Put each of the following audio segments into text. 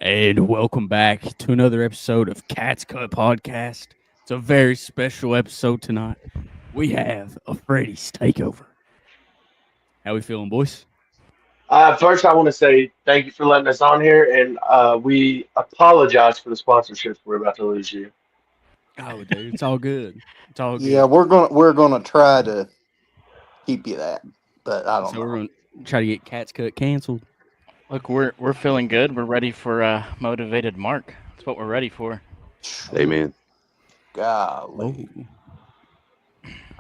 And welcome back to another episode of Cat's Cut Podcast. It's a very special episode tonight. We have a Freddie's Takeover. How we feeling, boys? First, I want to say thank you for letting us on here, and we apologize for the sponsorships we're about to lose you. Oh, dude, it's all good. It's all Yeah, good. we're gonna try to keep you that, but I don't So we're know. going to try to get Cat's Cut canceled. Look, we're feeling good. We're ready for motivated Mark. That's what we're ready for. Amen. Golly.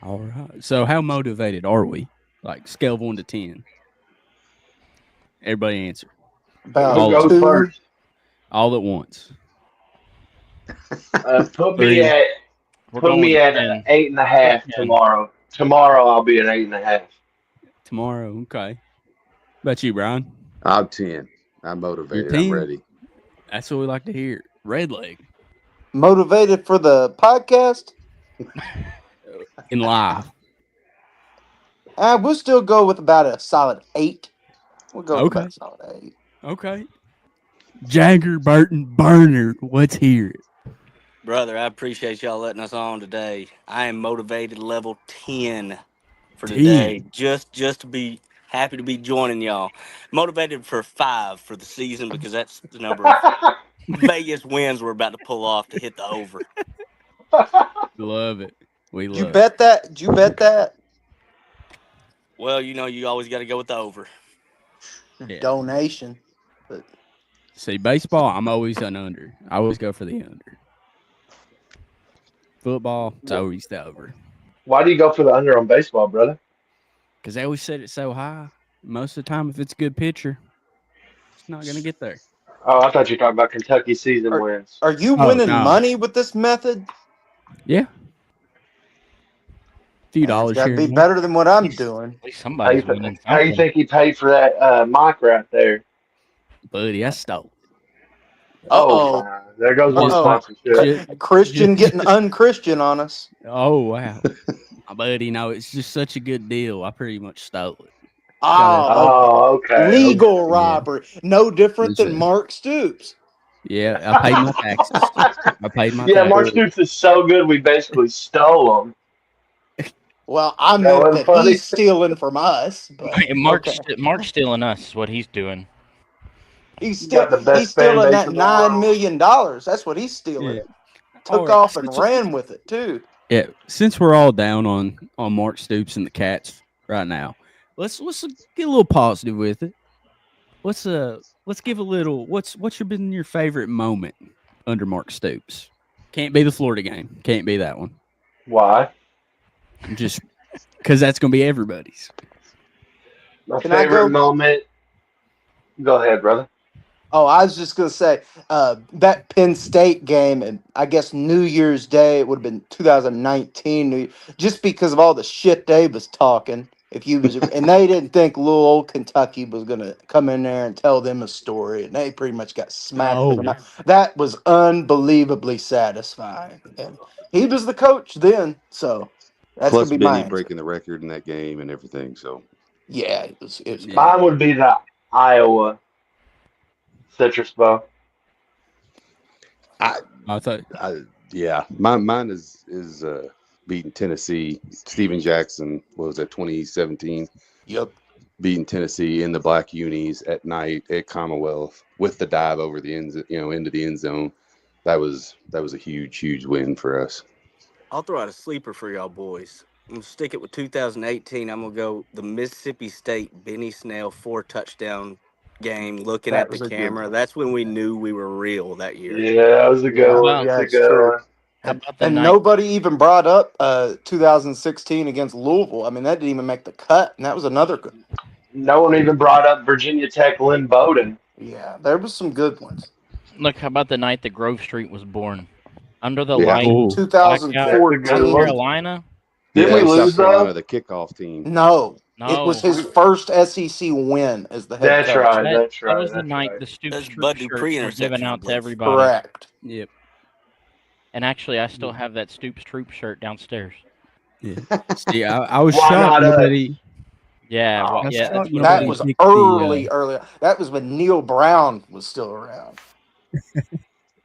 All right. So how motivated are we? Like scale of 1 to 10. Everybody answer. Who About goes two. first? All at once. Put Three. me at We're put going me with at 10. an 8.5 10. tomorrow. Tomorrow I'll be an 8.5. Tomorrow. Okay. How about you, Brian? I'm 10. I'm motivated. You're I'm 10? ready. That's what we like to hear. Red leg Motivated for the podcast? in live. We'll still go with about a solid 8. We'll go with Okay. about a solid 8. Okay. Jagger Burton Burner. Let's hear it. Brother, I appreciate y'all letting us on today. I am motivated level 10 for 10. today. Just to be happy to be joining y'all. Motivated for 5 for the season because that's the number of Vegas wins we're about to pull off to hit the over. Love it. We Did you love it. bet that? Did you bet that? Well, you always got to go with the over. Yeah. Donation. But See, baseball, I'm always an under. I always go for the under. Football, it's always the over. Why do you go for the under on baseball, brother? Because they always set it so high. Most of the time, if it's a good pitcher, it's not going to get there. Oh, I thought you were talking about Kentucky season wins. are you Oh, winning no. money with this method? Yeah. A few It's dollars gotta here. be and there. better than what I'm doing. At least How somebody's you, winning how you something. think he paid for that mic right there? Buddy, I stole. Uh-oh. wow. There goes one Uh-oh. sponsorship. Just- Christian getting unchristian on us. Oh, wow. Buddy, no, it's just such a good deal. I pretty much stole it. Oh, Oh, okay. legal okay. robbery. No different It's than a- Mark Stoops. Yeah, I paid my taxes. I paid my Yeah, taxes. Mark Stoops is so good, we basically stole him. Well, I That meant wasn't that funny. he's stealing from us. But Mark's okay. Mark's stealing us. Is what he's doing. He's got the best he's stealing fan base that in the $9 world. million. That's what he's stealing. Yeah. Took Alright, off and since- ran with it too. Yeah, since we're all down on Mark Stoops and the Cats right now, let's get a little positive with it. Let's give a little. What's been your favorite moment under Mark Stoops? Can't be the Florida game. Can't be that one. Why? Just because that's gonna be everybody's. My Can I favorite go- moment. Go ahead, brother. Oh, I was just gonna say that Penn State game, and I guess New Year's Day it would have been 2019, just because of all the shit they was talking. If you was, and they didn't think little old Kentucky was gonna come in there and tell them a story, and they pretty much got smacked. Oh. in the mouth. That was unbelievably satisfying, and he was the coach then, so that's Plus gonna be my Benny answer. breaking the record in that game and everything. So Yeah, it was. Yeah. Mine would be the Iowa Citrus Bowl. I thought. mine is beating Tennessee. Steven Jackson, what was that, 2017? Yep. Beating Tennessee in the black unis at night at Commonwealth with the dive over the end, into the end zone. That was a huge win for us. I'll throw out a sleeper for y'all boys. I'm going to stick it with 2018. I'm going to go the Mississippi State Benny Snell 4-touchdown game looking That at was the a good camera. one. That's when we knew we were real that year. Yeah, that was a good Yeah, one. yeah, That's a it's good true. one. How about the And night? nobody even brought up 2016 against Louisville. I mean, that didn't even make the cut, and that was another good. No one even brought up Virginia Tech Lynn Bowden. Yeah, there was some good ones. Look, how about the night that Grove Street was born? Under the Yeah. light, Oh. blackout, 2014. Carolina. Didn't we South lose, Carolina, though? the kickoff team. No, No, it was his first SEC win as the head That's coach. right. That, That's right. that was the that's night right. the Stoops That's Troop Bud shirts Dupree were given interception, I out to believe. everybody. Correct. Yep. And actually, I still have that Stoops Troop shirt downstairs. Yeah. See, I was Why shocked not us? nobody. Yeah, Oh, well, That's yeah. not That's what nobody That was picked the, early. That was when Neil Brown was still around.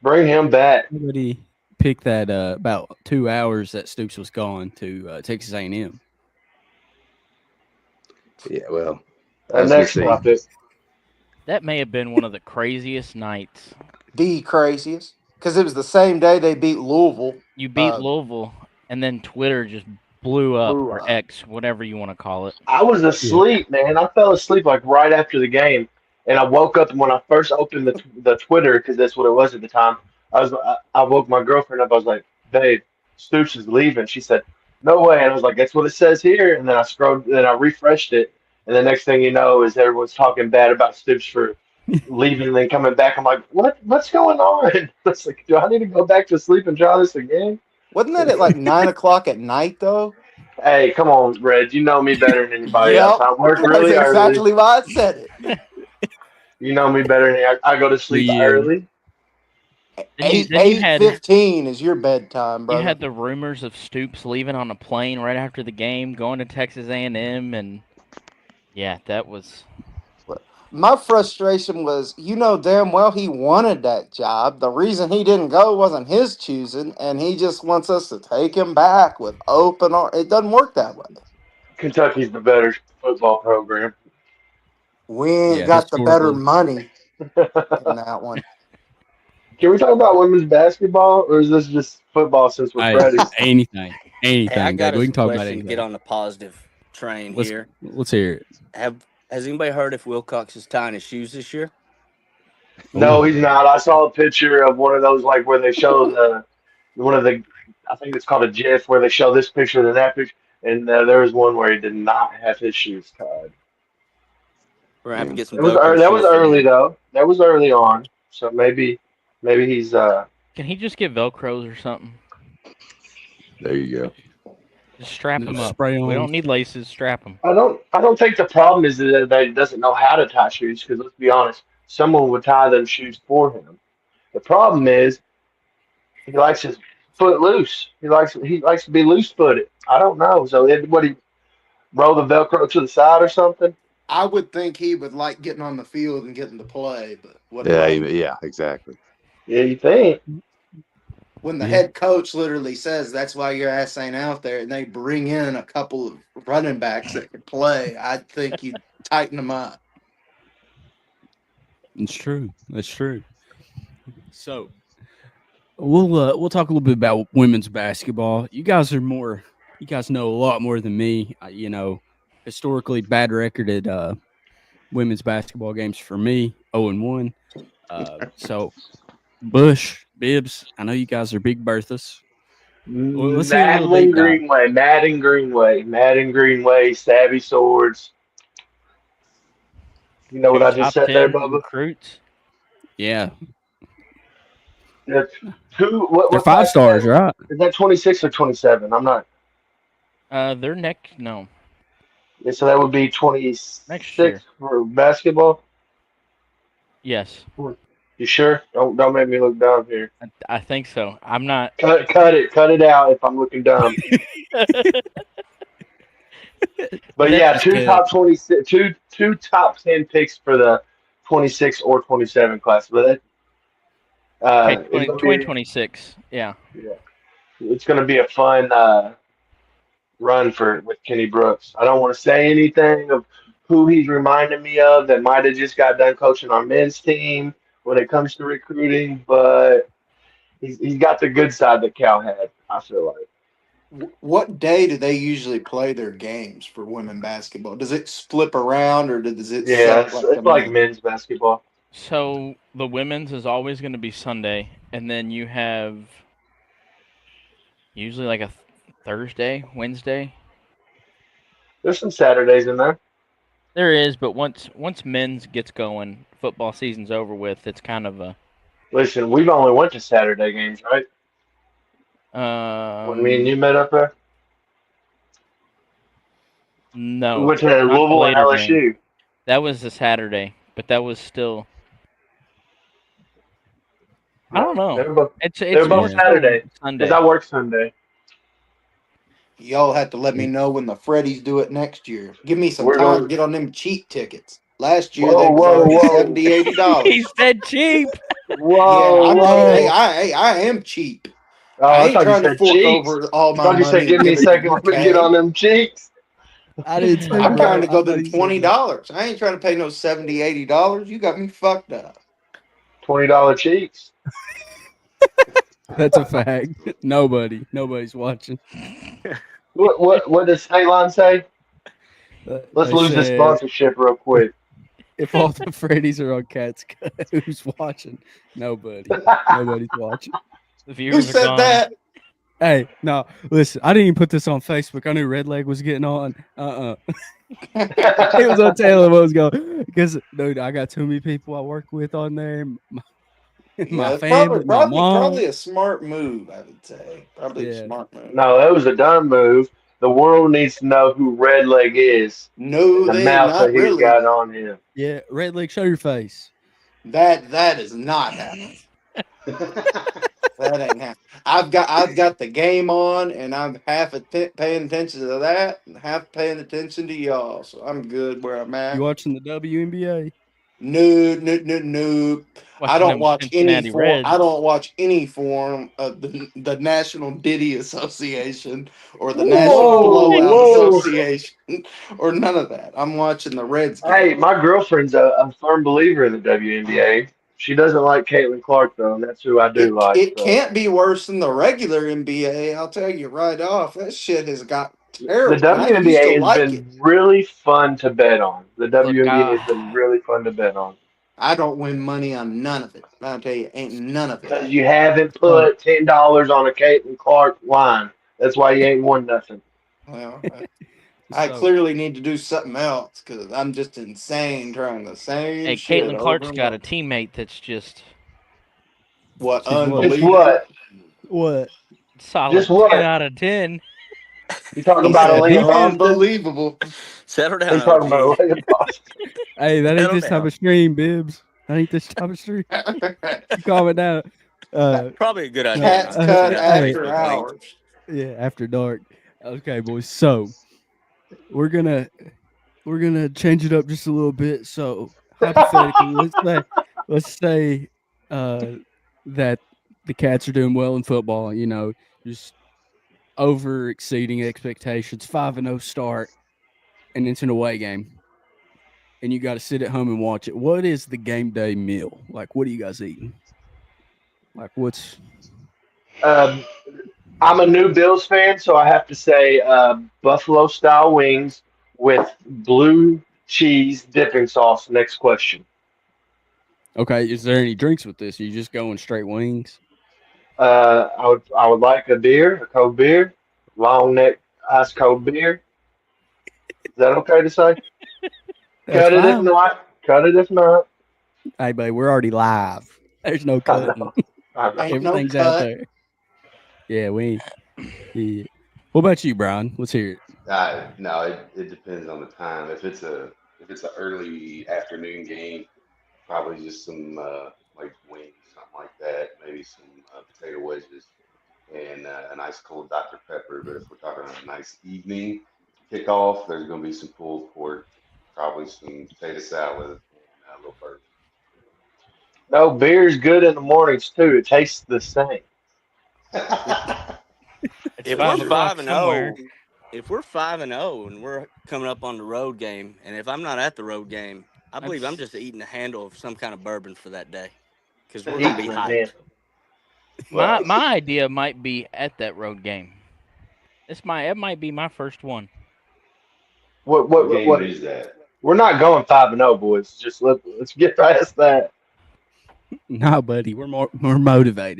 Bring him back. Somebody picked that about 2 hours that Stoops was gone to Texas A&M. Yeah, well, I And was gonna next say, topic. That may have been one of the craziest nights. The craziest. Because it was the same day they beat Louisville. You beat Louisville, and then Twitter just blew up, Blew or up. X, whatever you want to call it. I was Yeah. asleep, man. I fell asleep like right after the game, and I woke up when I first opened the Twitter because that's what it was at the time. I woke my girlfriend up. I was like, "Babe, Stoops is leaving." She said, "No way," and I was like, "That's what it says here." And then I scrolled, then I refreshed it, and the next thing you know is everyone's talking bad about Stoops for leaving and then coming back. I'm like, What's going on?" It's like, do I need to go back to sleep and try this again? Wasn't that at like 9 o'clock at night though? Hey, come on, Red. You know me better than anybody else. Yep. I work That's really early. exactly why I said it. You know me better than I go to sleep The early. Then you Eight then you had 8:15 is your bedtime, you brother. had the rumors of Stoops leaving on a plane right after the game, going to Texas A&M, and yeah, that was My frustration was, damn well he wanted that job. The reason he didn't go wasn't his choosing, and he just wants us to take him back with open arms. It doesn't work that way. Kentucky's the better football program. We ain't Yeah, got the better historically. money Can in that one. we talk about women's basketball, or is this just football since we're Hey, Freddie's? anything, Hey, I anything, got baby. We us can a talk about question to get anything. on the positive train Let's here. let's hear it. Has anybody heard if Wilcox is tying his shoes this year? No, Ooh, he's not. I saw a picture of one of those like where they show one of the I think it's called a GIF where they show this picture and that picture, and there was one where he did not have his shoes tied. We're gonna have to yeah, get some Velcro That was shoes for early him. though. That was early on. So maybe he's Can he just get Velcros or something? there you go. Just strap no him up. spray We on. don't need laces. Strap him. I don't think the problem is that he doesn't know how to tie shoes because let's be honest, someone would tie them shoes for him. The problem is he likes his foot loose. He likes to be loose footed. I don't know. So what he roll the Velcro to the side or something? I would think he would like getting on the field and getting to play, but what do Yeah, I know? yeah, exactly. Yeah, you think? When the Yeah, head coach literally says that's why your ass ain't out there, and they bring in a couple of running backs that can play, I think you tighten them up. it's true. That's true. So we'll talk a little bit about women's basketball. You guys are more. You guys know a lot more than me. Historically bad record at women's basketball games for me. 0-1. So Bush, Bibbs, I know you guys are big Berthas. Well, let's hear a little Madeline deep dive. Greenway, Madden Greenway, Savvy Swords. You know what Two I just top said there, 10 Bubba? recruits. Yeah, That's two. What they're what five class stars, right? is that? 26 or 27? I'm not. They're next. No, Yeah, so that would be next 26 year. for basketball. Yes, You sure? Don't make me look dumb here. I think so. I'm not. Cut it out if I'm looking dumb. But That's yeah, Just two kidding. top 26, two top 10 picks for the 26 or 27 class. But that okay. it's 20, gonna be 2026. Yeah. yeah, it's gonna be a fun run for with Kenny Brooks. I don't want to say anything of who he's reminding me of that might have just got done coaching our men's team when it comes to recruiting, but he's got the good side that Cal had. I feel like. What day do they usually play their games for women basketball? Does it flip around or does it Yeah, set it's, like the it's like men? men's basketball. So the women's is always going to be Sunday, and then you have usually like a Thursday, Wednesday. There's some Saturdays in there. There is, but once men's gets going, football season's over with. It's kind of a Listen, we've only went to Saturday games, right? When me and you met up there, we no, went to not the Louisville and later game. LSU. That was a Saturday, but that was still. I don't No, know. It's they were it's both more Yeah. so Saturday because Sunday. I work Sunday. Y'all have to let me know when the Freddies do it next year. Give me some We're time to going. get on them cheap tickets. Last year Whoa, they was whoa, already whoa! $70, $80. He said cheap. Whoa, I'm whoa. I am cheap. Oh, I I ain't thought you trying to said fork cheeks. over all I my thought you said, money and give me a give it to second, let me get UK. on them cheeks. I did too, I'm trying bro. to I go thought them he said that. $20. I ain't trying to pay no $70, $80. You got me fucked up. $20 cheeks. That's a fact. Nobody's watching. What does Line say? Let's They lose this said sponsorship real quick. if all the Freddies are on Cats, who's watching? Nobody. Nobody's watching. The Who viewers are said gone. that? Hey, no, listen. I didn't even put this on Facebook. I knew Redleg was getting on. He was on Taylor what was going because, dude, I got too many people I work with on there. My Yeah, it's family, my mom. probably a smart move, I would say. Probably a Yeah, smart move. No, that was a dumb move. The world needs to know who Redleg is No, and the they mouth that not he's really. got on him. yeah. Redleg, show your face. That is not happening. That ain't happening. I've got the game on, and I'm paying attention to that, and half paying attention to y'all. So I'm good where I'm You at. watching the WNBA? No, no, no, no. I Watching don't them watch any Cincinnati form. Reds. I don't watch any form of the National Diddy Association or the National Whoa, Whoa! Blowout whoa. Association or none of that. I'm watching the Reds Hey, game. my girlfriend's a firm believer in the WNBA. She doesn't like Caitlin Clark, though, and that's who I do like. It So can't be worse than the regular NBA. I'll tell you right off. That shit has got the terrible, and I used to WNBA has like been it. really fun to bet on. The Look, WNBA has been really fun to bet on. I don't win money on none of it. I'll tell you, ain't none of it. Because you haven't Oh, put $10 on a Caitlin Clark line. That's why you ain't won nothing. Well, I so clearly need to do something else because I'm just insane trying the same hey, shit Caitlin over Clark's and got a over. teammate that's just What she's what? Just unbelievable? what? What? Just solid 10 what? out of 10. You talking He about said Aaliyah Boston? unbelievable. Settle down, He's talking about OG. Aaliyah Boston. Hey, that ain't Settle this type down. of stream, Bibs. That ain't this type of stream. You calm it down. Probably a good idea Cats not to put cut it out the Hey, after Facebook link. hours. yeah, after dark. Okay, boys. So we're gonna change it up just a little bit. So hypothetically, let's say uh, that the Cats are doing well in football. You know, just over exceeding expectations. 5-0 start, and it's an away game, and you got to sit at home and watch it. What is the game day meal? Like, what are you guys eating? Like, what's Um, I'm a new Bills fan, so I have to say Buffalo style wings with blue cheese dipping sauce. Next question. okay? Is there any drinks with this? Are you just going straight wings? I would like a beer, a cold beer, long neck ice cold beer. Is that okay to say? That's Cut it if fine. not. Cut it if not. Hey, babe, we're already live. There's no I cutting. know. I know. Ain't no Everything's out cut. there. Yeah, we. Yeah. What about you, Brian? Let's hear it. No, it depends on the time. If it's an early afternoon game, probably just some like wings, something like that. Maybe some potato wedges and a nice cold Dr. Pepper. But if we're talking a nice evening kickoff, there's going to be some pulled pork, probably some potato salad, and a little bourbon. No, beer's good in the mornings too. It tastes the same. It's If we're 5 o'clock five and somewhere. zero, if we're 5-0 and we're coming up on the road game, and if I'm not at the road game, I believe I'm That's just eating a handle of some kind of bourbon for that day because we're gonna be Eating a hyped. handle. my Well, my idea might be at that road game. It might be my first one. What? what What? game What? is that? We're not going 5-0, boys. Just let's get past that. No, buddy, we're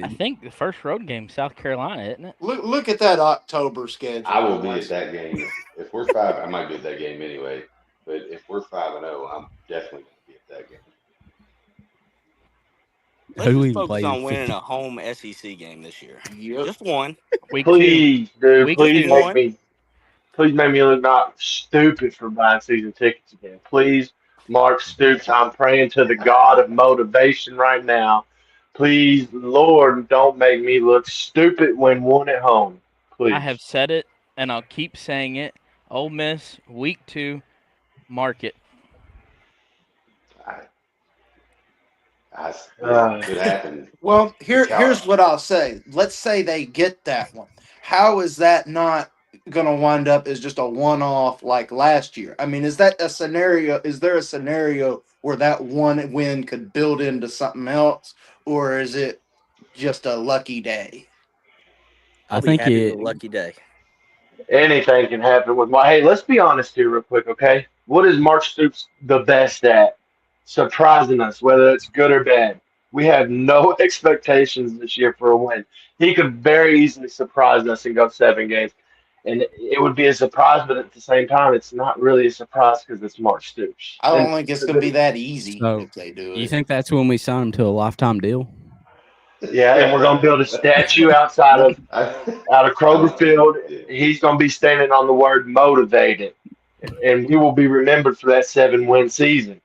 I motivated. think the first road game, South Carolina, isn't it? Look at that October I schedule, will be at boys. that game. If we're five, I might be at that game anyway. But if we're 5-0, I'm definitely going to be at that game. Let's Who just even focus played in on winning 50? a home SEC game this year. Yep. Just one, Week 2. Please, dude. Week just Please 2. make one. me. Please make me look not stupid for buying season tickets again. Please, Mark Stoops. I'm praying to the God of motivation right now. Please, Lord, don't make me look stupid when one at home. I Please. have said it, and I'll keep saying it. Ole Miss, week 2, mark it. I, It could happen. Well, Good here's job. what I'll say. Let's say they get that one. How is that not going to wind up as just a one-off like last year? I mean, is that a scenario? Is there a scenario where that one win could build into something else, or is it just a lucky day? I I'll be think happy with it. a lucky day. Anything can happen with my. Hey, let's be honest here, real quick, okay? What is Mark Stoops the best at? Surprising us, whether it's good or bad. We have no expectations this year for a win. He could very easily surprise us and go 7 games, and it would be a surprise. But at the same time, it's not really a surprise because it's Mark Stoops. I And don't think it's going to be that easy So, if they do you it. think that's when we sign him to a lifetime deal? yeah, and we're gonna build a statue outside of out of I Kroger don't think. Field. Yeah. He's gonna be standing on the word motivated, and we will be remembered for that 7 win season.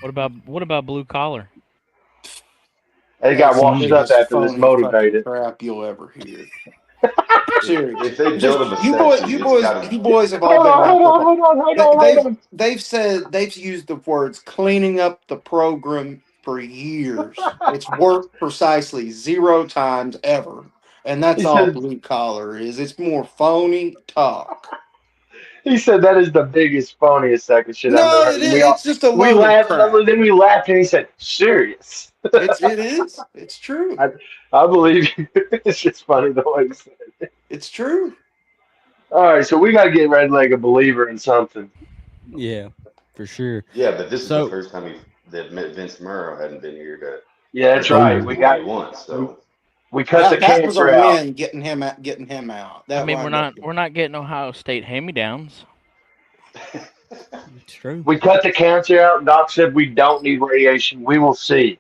What about blue collar? They got That's the washed up biggest after this phony fucking motivated. crap you'll ever hear. If Seriously, they build him a just statue, it's got you to. boys have all Hold been on, around hold for a on, while. hold on, hold They- on, hold They've on. they've used the words cleaning up the program for years. It's worked precisely 0 times ever, and He that's all said blue collar is. It's more phony talk. he said that is the biggest phoniest sack of shit I've No, ever heard. it And is. It's just a we load of laughed, crap. then we laughed, and he said, "Serious." It is. It's true. I believe you. It's just funny the way he said it. It's true. All right, so we got to get Red Leg a believer in something. Yeah, for sure. Yeah, but this is the So, first time that Vince Murrow hadn't been here to Yeah, that's right. provide oh, We what he got wants. we, So we cut the That was a cancer out. win getting him out. I That mean, wound up. we're not getting Ohio State hand-me-downs. it's true. We cut the cancer out. Doc said we don't need radiation. We will see.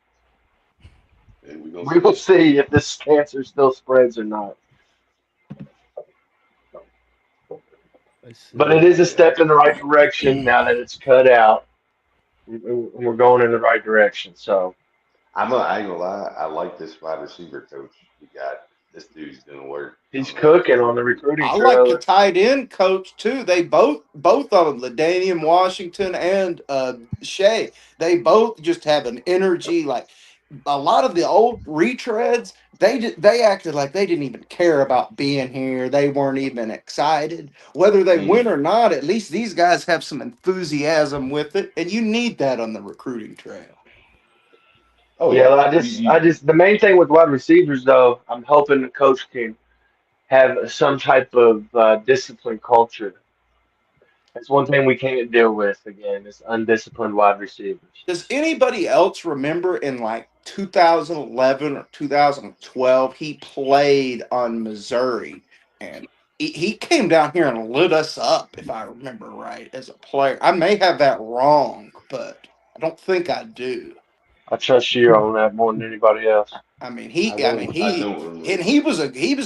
and we're gonna We will see. see if this cancer still spreads or not. Let's But see. it is a step in the right direction now that it's cut out. We're going in the right direction. So I ain't gonna lie. I like this wide receiver coach we got. This dude's gonna work. I he's don't know if cooking on the recruiting I like the trail. tight end coach too. They both of them, Ladanian Washington and Shea, they both just have an energy. Like a lot of the old retreads, they acted like they didn't even care about being here. They weren't even excited. Whether they win or not, at least these guys have some enthusiasm with it, and you need that on the recruiting trail. Oh Yeah, yeah. the main thing with wide receivers though, I'm hoping the coach can have some type of discipline culture. That's one thing we can't deal with again is undisciplined wide receivers. Does anybody else remember in like 2011 or 2012 he played on Missouri and he came down here and lit us up if I remember right as a player. I may have that wrong, but I don't think I do. I trust you on that more than anybody else. I don't remember. He was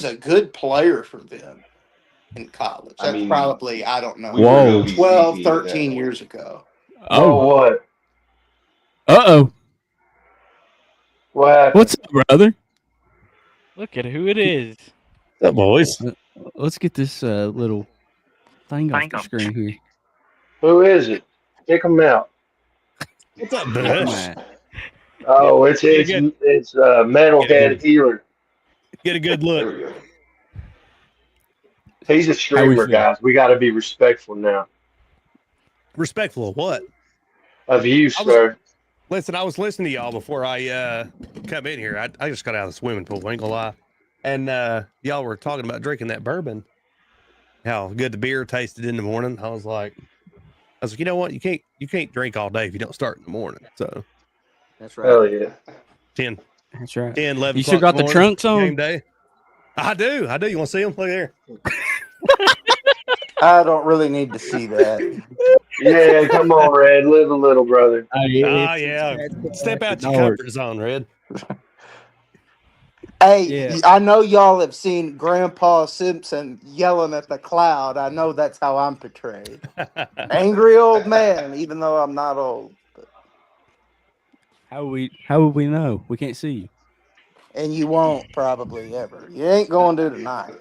a good player for them in college. I That's mean, probably I don't know we were gonna Whoa. be 12, sneaky at 13 that point. years ago. Well, Oh. what? Uh-oh. What happened? What's up, brother? Look at who it is. What's up, boys? Let's get this little thing off the screen here. Who is it? Kick him out. What's up, Check 'em Bush? out. Oh, it's Get a good, Metalhead Healer. get a good There look. we go. He's a How we streamer, feel? guys. We got to be respectful now Respectful of what? of you, I was sir. listen. I was listening to y'all before I come in here. I just got out of the swimming pool. Ain't gonna lie. And y'all were talking about drinking that bourbon. How good the beer tasted in the morning. I was like, you know what? You can't drink all day if you don't start in the morning. So That's right. Hell yeah. 10, That's right. 10, 11 You still o'clock got the morning, trunks on? game day. I do. You want to see them? Look there. I don't really need to see that. Yeah, come on, Red. Live a little, brother. Yeah. Step out your comfort zone, Red. Hey, Yeah. I know y'all have seen Grandpa Simpson yelling at the cloud. I know that's how I'm portrayed. Angry old man, even though I'm not old. How would we know? We can't see you. And you won't probably ever. You ain't going to tonight.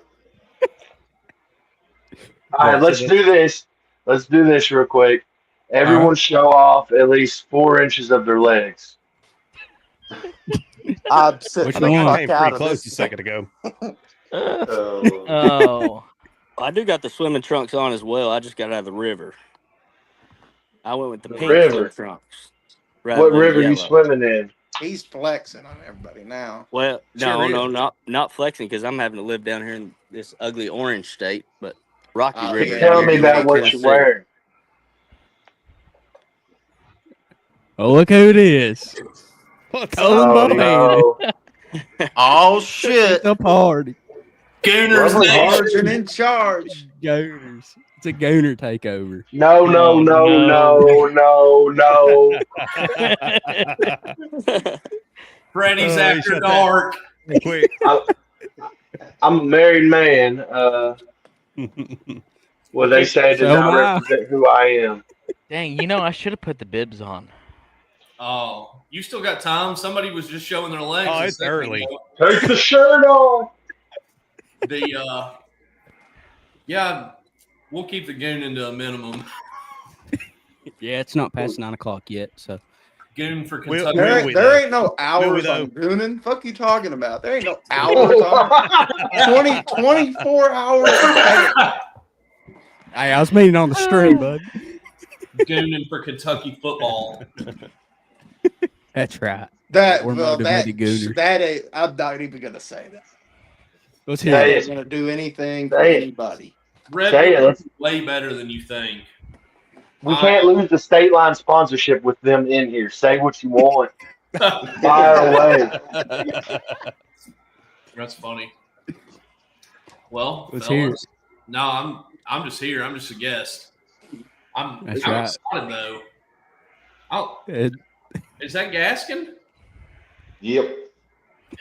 All right, Yeah, so let's do this. Let's do this real quick. Everyone show off at least 4 inches of their legs. I'm sitting Which the one? fuck I came out pretty of close a this. second ago. Oh, Oh, I do got the swimming trunks on as well. I just got out of the river. I went with the The pink river. swim trunks rather What than river you yellow. swimming in? He's flexing on everybody now. Well, Sure no, is. not flexing because I'm having to live down here in this ugly orange state. But Rocky Oh, River, Keep yeah, down telling here me in about Middle what you're Tennessee. wearing. Oh, look who it is. What's Colin up? Oh Boyd. no. Oh It's shit! a party. Gooners Lovely Nation. Sergeant in charge. Gooners. It's a gooner takeover. No, no, Oh, no, no. no, no, no. Freddy's Oh, he After shut that. Dark. Real quick. I'm a married man. What they say does So am not I. represent who I am. dang! I should have put the bibs on. Oh, you still got time? Somebody was just showing their legs. Oh, a it's second early. ago. Take the shirt off. Yeah, we'll keep the gooning to a minimum. Yeah, it's not past 9 o'clock yet. So Goon for Will- Kentucky. will we, There though? ain't no hours though? on gooning. Fuck you talking about? There ain't no hours on 24 hours. hey, I was meaning on the stream, bud. Gooning for Kentucky football. That's right. That We're well, that motivated gooners. that ain't. I'm not even gonna say that. Let's Say hear That it. it. ain't gonna do anything for Say it. anybody. Red Say it. Bull is way better than you think. We can't lose the state line sponsorship with them in here. Say what you want. Fire away. That's funny. Well, Let's hear fellas, no, I'm just here. I'm just a guest. I'm That's I'm right. excited though. Oh, It, is that Gaskin? yep.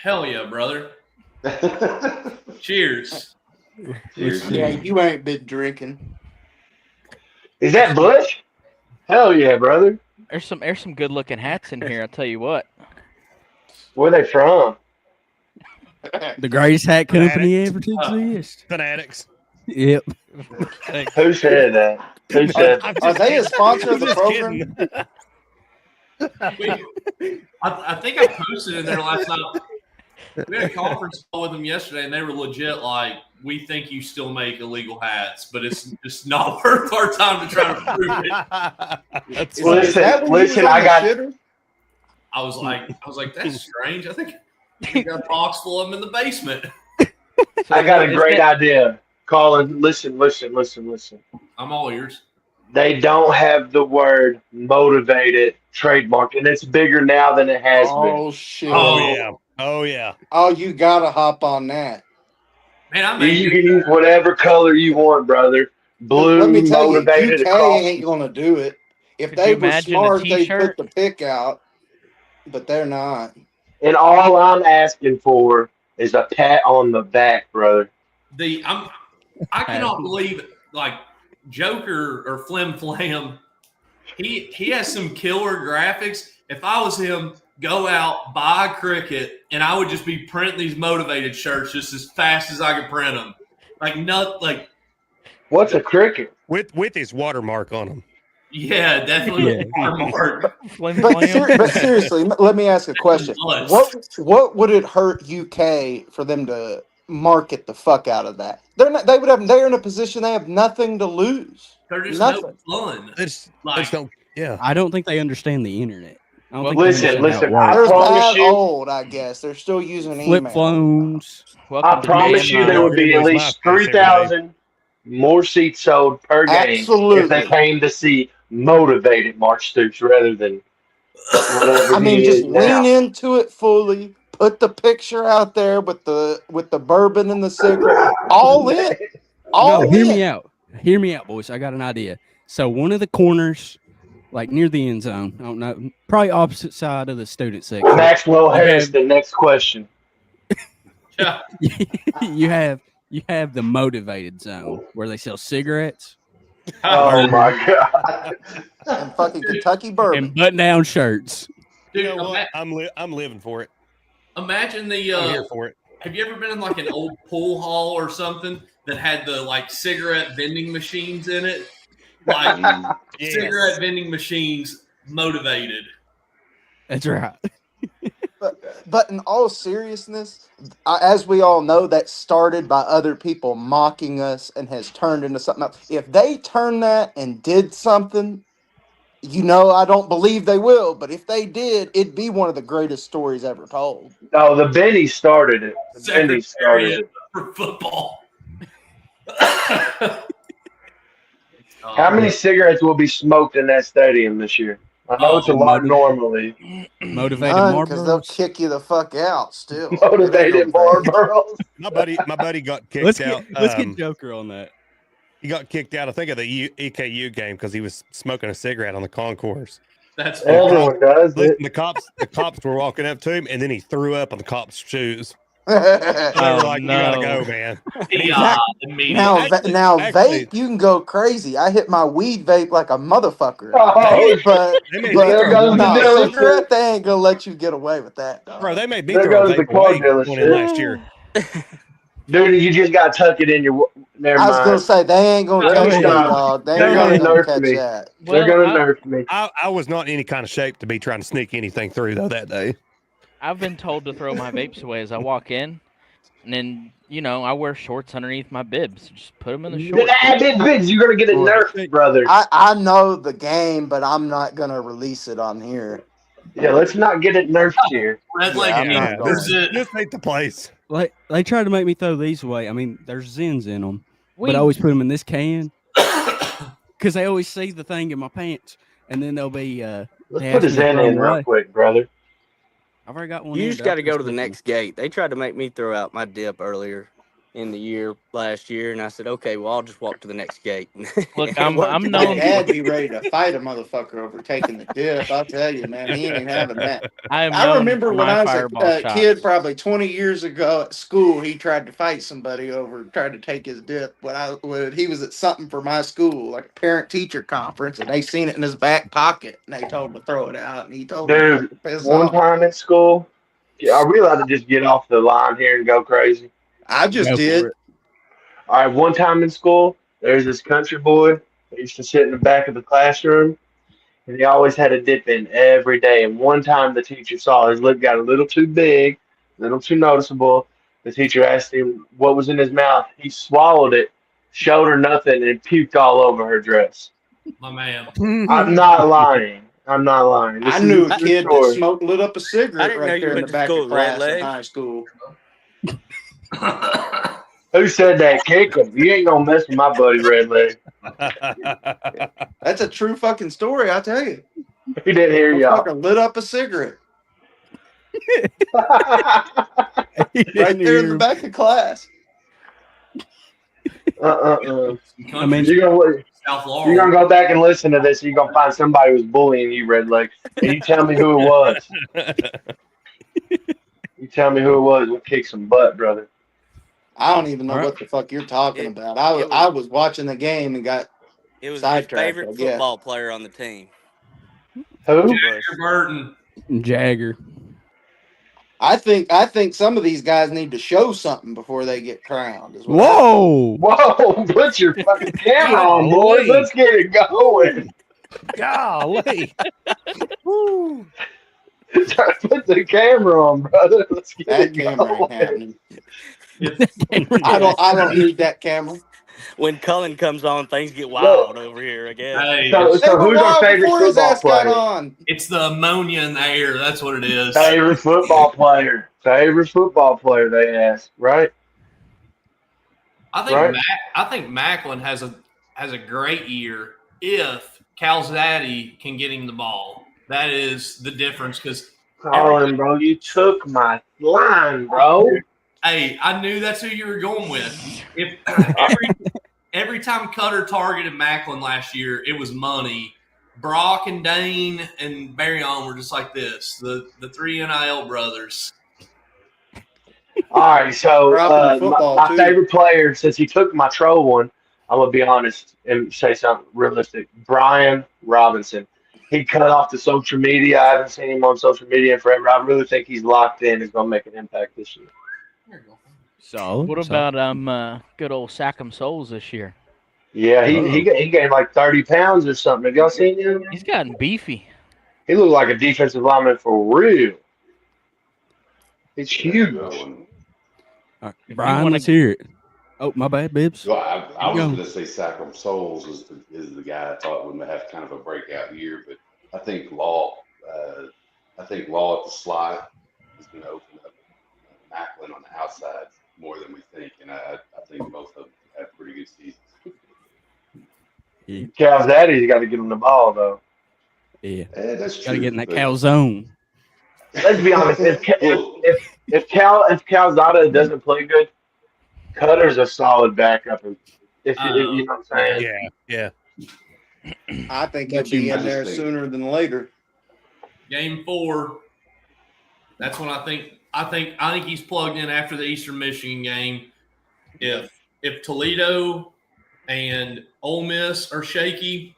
Hell yeah, brother. Cheers. Cheers. Yeah, you ain't been drinking. Is that Bush? Hell yeah, brother. There's some good looking hats in here. I'll tell you what. Where they from? the greatest hat company Fanatics. ever to exist. Fanatics. Yep. Who said that? Who said I'm that? Are they a sponsor I'm of the just program? kidding. I think I posted in there last night. We had a conference call with them yesterday, and they were legit like, "We think you still make illegal hats, but it's just not worth our time to try to prove it." That's Is Listen, that when you was listen, on I the got- shitter? I was like, "That's strange. I think we got a box full of them in the basement." So I got a is great that- idea. Colin, listen. I'm all ears. They don't have the word motivated trademarked, and it's bigger now than it has been. Oh shit! Oh Oh. yeah. Oh yeah. Oh, you gotta hop on that. Man, I You made can use whatever color you want, brother. Blue, Let me tell you, motivated, UK across. ain't gonna do it. If Could they you were imagine a smart, they'd t-shirt? put the pick out, but they're not. And all I'm asking for is a pat on the back, brother. I cannot believe like Joker or Flim Flam. He has some killer graphics. If I was him, go out, buy a Cricut, and I would just be printing these motivated shirts just as fast as I could print them. What's a cricket? With his watermark on him. Yeah, definitely Yeah. watermark. Flim But, Flam? but seriously, let me ask a question. Nuts. What would it hurt UK for them to market the fuck out of that? They're not. They would have. They're in a position they have nothing to lose. They're just Nothing. no fun. It's Like, don't. Yeah. I don't think they understand the internet. I don't Well, think they Listen, understand listen. how it I They're works. promise that you. old, I guess. They're still using Flip email. phones. Welcome I to promise the you there would be at Everybody's least MySpace every day. 3,000 more seats sold per game if Absolutely. they came to see motivated Mark Stoops rather than whatever I mean, he just is lean now. into it fully. Put the picture out there with the bourbon and the cigarette. All in. All No, hear in. me out. Hear me out, boys. I got an idea. So one of the corners, like near the end zone, I don't know, probably opposite side of the student section. Maxwell You Harris, have- the next question. yeah. you have the motivated zone where they sell cigarettes Oh my God. And fucking Kentucky bourbon. and button-down shirts. You Dude, know what? I'm living for it. imagine I'm the here for it. have you ever been in like an old pool hall or something that had the like cigarette vending machines in it? Like Yes. cigarette vending machines motivated. That's right. But in all seriousness, as we all know, that started by other people mocking us and has turned into something else. If they turn that and did something, I don't believe they will, but if they did, it'd be one of the greatest stories ever told. No, the Benny started it. The Benny started Secretariat it. for football. How many cigarettes will be smoked in that stadium this year? I know it's a lot normally. Motivated None, because they'll Marlboros. kick you the fuck out still. Motivated Marlboros. My buddy got kicked Let's out. get Joker on that. He got kicked out, I think, of the EKU game because he was smoking a cigarette on the concourse. That's Everyone does it. The cops were walking up to him, and then he threw up on the cops' shoes. now, They were like, "You gotta go, man." Vape, you can go crazy. I hit my weed vape like a motherfucker. Oh, but there goes the dealership. cigarette, they ain't gonna let you get away with that, dog. Bro, they made me There throw a goes the vape car away going in dealership. last year. Dude, you just got to tuck it in your. Never I was mind. gonna say they ain't gonna Let me catch me, stop. dog. They They're ain't gonna gonna nerf catch me. that. They're gonna nerf me. I was not in any kind of shape to be trying to sneak anything through though that day. I've been told to throw my vapes away as I walk in, and then I wear shorts underneath my bibs. Just put them in the shorts. Big, you're gonna get it nerfed, brother. I know the game, but I'm not gonna release it on here. Yeah, let's not get it nerfed here. Red Leg I'm not going. This ain't the place. Like they tried to make me throw these away. I mean, there's Zins in them, but I always put them in this can because they always see the thing in my pants, and then they'll be. Let's put a Zen in real quick, brother. I've already got one. You just got to go to the next gate. They tried to make me throw out my dip earlier in the year last year, and I said, "Okay, well, I'll just walk to the next gate." Look, I'm My known. dad be ready to fight a motherfucker over taking the dip. I'll tell you, man, he ain't having that. I remember when I was a shots. kid, probably 20 years ago at school, he tried to fight somebody over tried to take his dip when he was at something for my school, like a parent teacher conference, and they seen it in his back pocket, and they told him to throw it out, and he told him to piss one off. time in school, are we allowed to just get off the line here and go crazy? I just did. All right, one time in school, there's this country boy that used to sit in the back of the classroom, and he always had a dip in every day. And one time the teacher saw his lip got a little too big, a little too noticeable. The teacher asked him what was in his mouth. He swallowed it, showed her nothing, and puked all over her dress. My man. I'm not lying. I'm not lying. I knew a kid that lit up a cigarette right there in the back of class in high school. Who said that? Kick him. You ain't gonna mess with my buddy Red Leg. That's a true fucking story, I tell you. He didn't hear y'all. Fucking lit up a cigarette. Right there in the back of class. I mean, South you're gonna go back and listen to this. You're gonna find somebody who's bullying you, Red Leg, and you tell me who it was. You tell me who it was. We'll kick some butt, brother. I don't even know what the fuck you're talking about. I was watching the game and got It was his sidetracked. favorite football player on the team. Who? Jagger Burton. Jagger. I think some of these guys need to show something before they get crowned. Whoa! Whoa! Put your fucking camera on, boys. Let's get it going. Golly. Woo. Put the camera on, brother. Let's get That it camera going. ain't happening. I don't need that camera. When Cullen comes on, things get wild over here, I guess. Hey, So who's our favorite football player? it's the ammonia in the air. That's what it is. Favorite football player. Favorite football player, they ask, right? I think Macklin has a great year if Calzaddy can get him the ball. That is the difference because Colin, bro, you took my line, bro. Hey, I knew that's who you were going with. If every time Cutter targeted Macklin last year, it was money. Brock and Dane and Barryon were just like this, the three NIL brothers. All right, so my favorite player, since he took my troll one, I'm going to be honest and say something realistic. Brian Robinson. He cut off the social media. I haven't seen him on social media forever. I really think he's locked in and is going to make an impact this year. So what about good old Sackham Souls this year? Yeah, he gained like 30 pounds or something. Have y'all seen him? He's gotten beefy. He looked like a defensive lineman for real. It's That's a huge. good one. All right, you Brian, wanna- let's hear it. Oh, my bad, Bibbs. Well, I was Go. going to say Sacram Souls is the guy I thought would have kind of a breakout year, but I think Law at the slot is going to open up Macklin on the outside more than we think, and I think both of them have pretty good seasons. Yeah, Cal's daddy's got to get him the ball though. yeah. That's Got to true. get in that but- cow zone. Let's be honest. Well, If Calzada doesn't play good, Cutter's a solid backup. If you know what I'm saying. Yeah. I think he'll But you- be I in just there think- sooner than later. Game 4. That's when I think he's plugged in after the Eastern Michigan game. If Toledo and Ole Miss are shaky,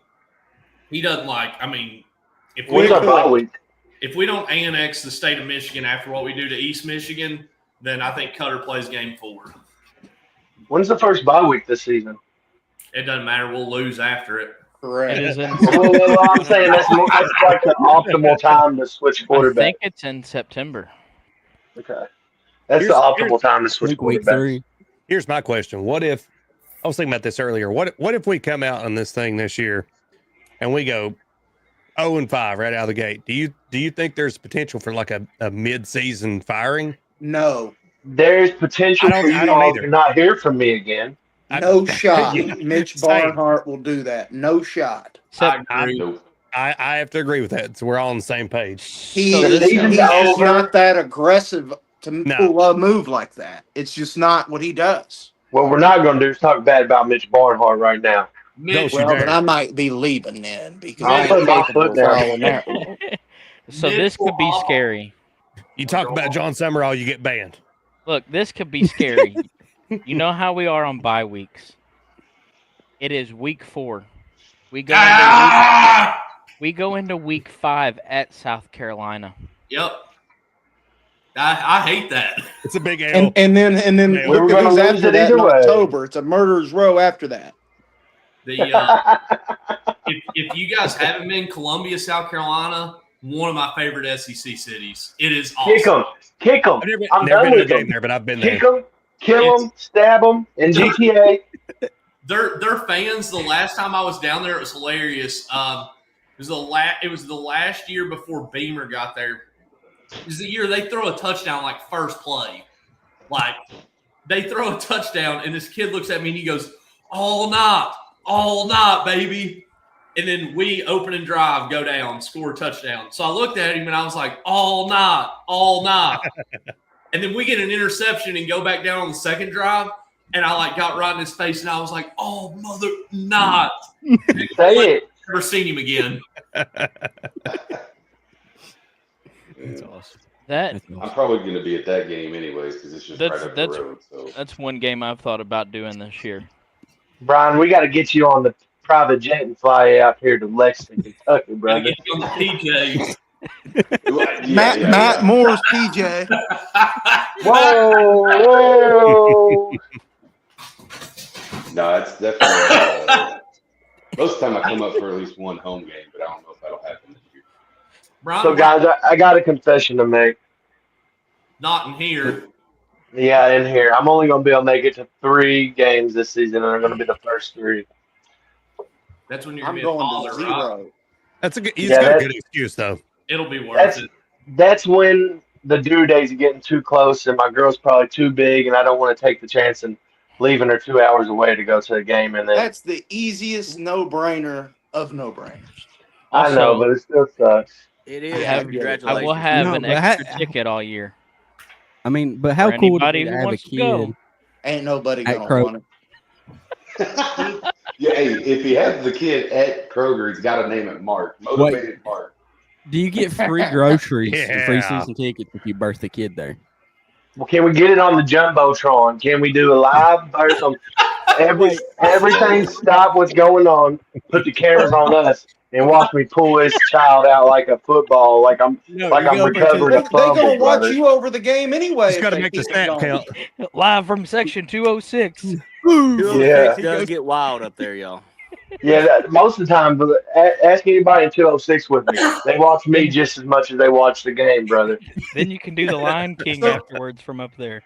he doesn't like. I mean, if we When's our don't, bye week? if we don't annex the state of Michigan after what we do to East Michigan, then I think Cutter plays game 4. When's the first bye week this season? It doesn't matter. We'll lose after it. Correct. It is in. Well, I'm saying that's like the optimal time to switch I quarterback. think it's in September. Okay, that's Here's- the optimal time to switch Week quarterback. 3. Here's my question. What if I was thinking about this earlier? What if we come out on this thing this year and we go 0-5 right out of the gate? Do you think there's potential for like a mid-season firing? No. There's potential I for don't you all either. to not hear from me again. No shot. Mitch Same. Barnhart will do that. No shot. Except, I agree. Nope. I have to agree with that. So we're all on the same page. He, So he's this- season's just over. not that aggressive to No. pull a move like that. It's just not what he does. What we're not going to do is talk bad about Mitch Barnhart right now. Mitch, You Well, dare. then I might be leaving then because I'll I'm put my capable foot of down. following that role. so Mitch this could be will- scary. You talk about John Summerall, you get banned. Look, this could be scary. You know how we are on bye weeks. It is week 4. We go into week 5 at South Carolina. Yep. I hate that. It's a big L. And then Yeah, we were look gonna at who's lose after it that in either way. October. It's a murderer's row after that. The if you guys haven't been, Columbia, South Carolina, one of my favorite SEC cities. It is awesome. Kick them. I've never, I'm never done been to with a game them. there, but I've been there. Kick them, kill them, stab them in GTA. Their fans. The last time I was down there, it was hilarious. It was the last year before Beamer got there. It was the year they throw a touchdown like first play. Like they throw a touchdown, and this kid looks at me and he goes, all night, baby. And then we open and drive, go down, score a touchdown. So I looked at him and I was like, all night. And then we get an interception and go back down on the second drive. And I got right in his face and I was like, oh, mother, not. Say it. Never seen him again. That's awesome. That That's I'm awesome. probably going to be at that game anyways because it's just right up That's- the road. So that's one game I've thought about doing this year. Brian, we got to get you on the private jet and fly out here to Lexington, Kentucky, Gotta brother. get you on the PJs. Matt Moore's PJ. Whoa. no, it's definitely. Most of the time, I come up for at least one home game, but I don't know if that'll happen this year. Brian, So, guys, I got a confession to make. not in here. Yeah, in here. I'm only going to be able to make it to 3 games this season, and they're going to be the first 3. That's when you're I'm gonna be a going father, to right? 0. That's a good. He's Yeah, got a that- good excuse though. It'll be worth That's it. that's when the due days are getting too close, and my girl's probably too big, and I don't want to take the chance and leaving her 2 hours away to go to the game. And then That's the easiest no-brainer of no-brainers. I know, but it still sucks. It I is. have- Congratulations. I will have No, an but extra ticket all year. I mean, but how For cool would it anybody be to who have a wants to go. kid? Ain't nobody At gonna Kroger. want it. Yeah, hey, if he has the kid at Kroger, he's got to name it Mark. Motivated Mark. Do you get free groceries and free Yeah. season tickets if you birth a kid there? Well, can we get it on the jumbotron? Can we do a live birth on everything? Stop what's going on. Put the cameras on us and watch me pull this child out like a football, like I'm recovering They a fumble. gonna watch brother. you over the game anyway. Just if got to they make the keep it snap going. count. Live from section 206. Yeah. It does get wild up there, y'all. Yeah, most of the time, but ask anybody in 206 with me. They watch me Then just as much as they watch the game, brother. then you can do the Lion King So, afterwards from up there.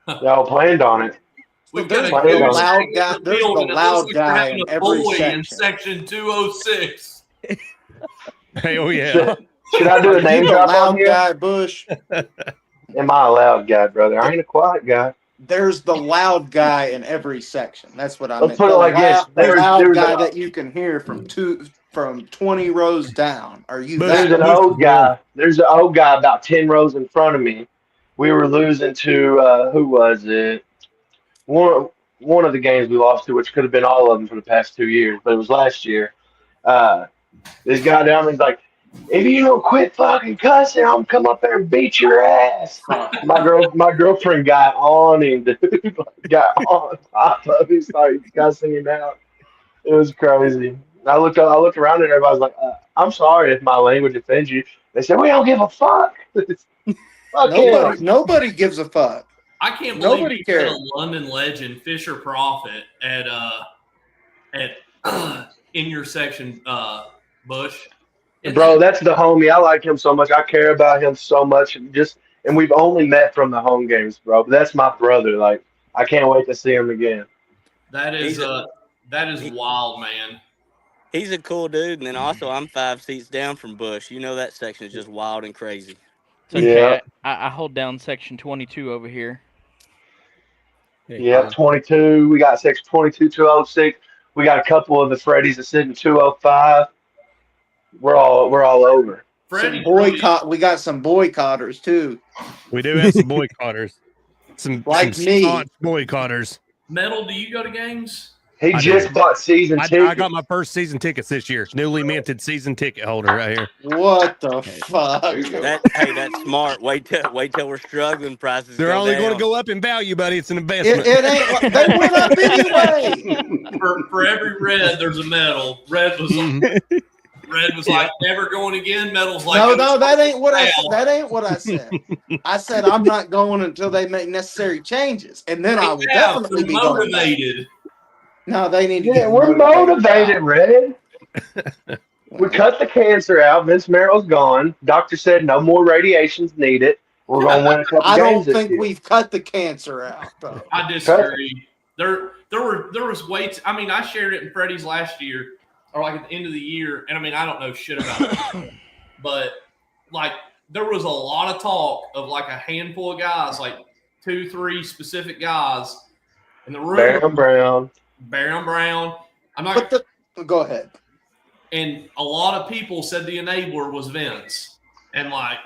Y'all planned on it. so We've got there's a Planned the on goose it. loud hanging guy. in the There's field, the and it looks loud like we're guy having in a every boy in section. section 206. Hell yeah. Should I do Are a you name the drop on loud here? guy, Bush? Am I a loud guy, brother? I ain't a quiet guy. There's the loud guy in every section. That's what I Let's meant. put it like this. The loud There's guy that you can hear from 20 rows down. Are you Bush, there's that an Bush guy? old Grill. guy. There's an old guy about 10 rows in front of me. We were losing to who was it? One of the games we lost to, which could have been all of them for the past 2 years, but it was last year. Uh, this guy down there's like, if you don't quit fucking cussing, I'm gonna come up there and beat your ass. My girlfriend got on him, dude. Got on top of him, started cussing him out. It was crazy. I looked around and everybody was like, I'm sorry if my language offends you. They said, we don't give a fuck. Fuck him. Nobody gives a fuck. I can't believe Nobody you said cares. a London legend, Fisher Prophet, at in your section, Bush. Bro, that's the homie. I like him so much. I care about him so much. And we've only met from the home games, bro. But that's my brother. Like, I can't wait to see him again. That is He- wild, man. He's a cool dude, and then also I'm 5 seats down from Bush. You know that section is just wild and crazy. It's okay. Yeah. I hold down section 22 over here. Yeah, 22. We got section 22, 206. We got a couple of the Freddies that sit in 205. We're all over. Freddie, Boycott. We got some boycotters too. We do have some boycotters. Some Like some me. staunch boycotters. Metal, do you go to games? He I just do. bought season I tickets. got my first season tickets this year. Newly minted season ticket holder right here. What the fuck? There you go. That's smart. Wait till we're struggling. Prices They're go only down. going to go up in value, buddy. It's an investment. It ain't. They went up anyway. For every red, there's a metal. Red was like never going again. Metal's like No, that ain't what I said. That ain't what I said. I said I'm not going until they make necessary changes, and then I will definitely be going back. motivated. No, they need to Yeah, get we're motivated, out. Red. We cut the cancer out. Vince Merrill's gone. Doctor said no more radiations needed. We're gonna win a couple I don't games this think year. we've cut the cancer out, though. I disagree. There was weights. I mean, I shared it in Freddie's last year, or like at the end of the year, and I mean, I don't know shit about it, but like there was a lot of talk of like a handful of guys, like 2-3 specific guys in the room. Baron Brown. I'm not. Go ahead. And a lot of people said the enabler was Vince, and like,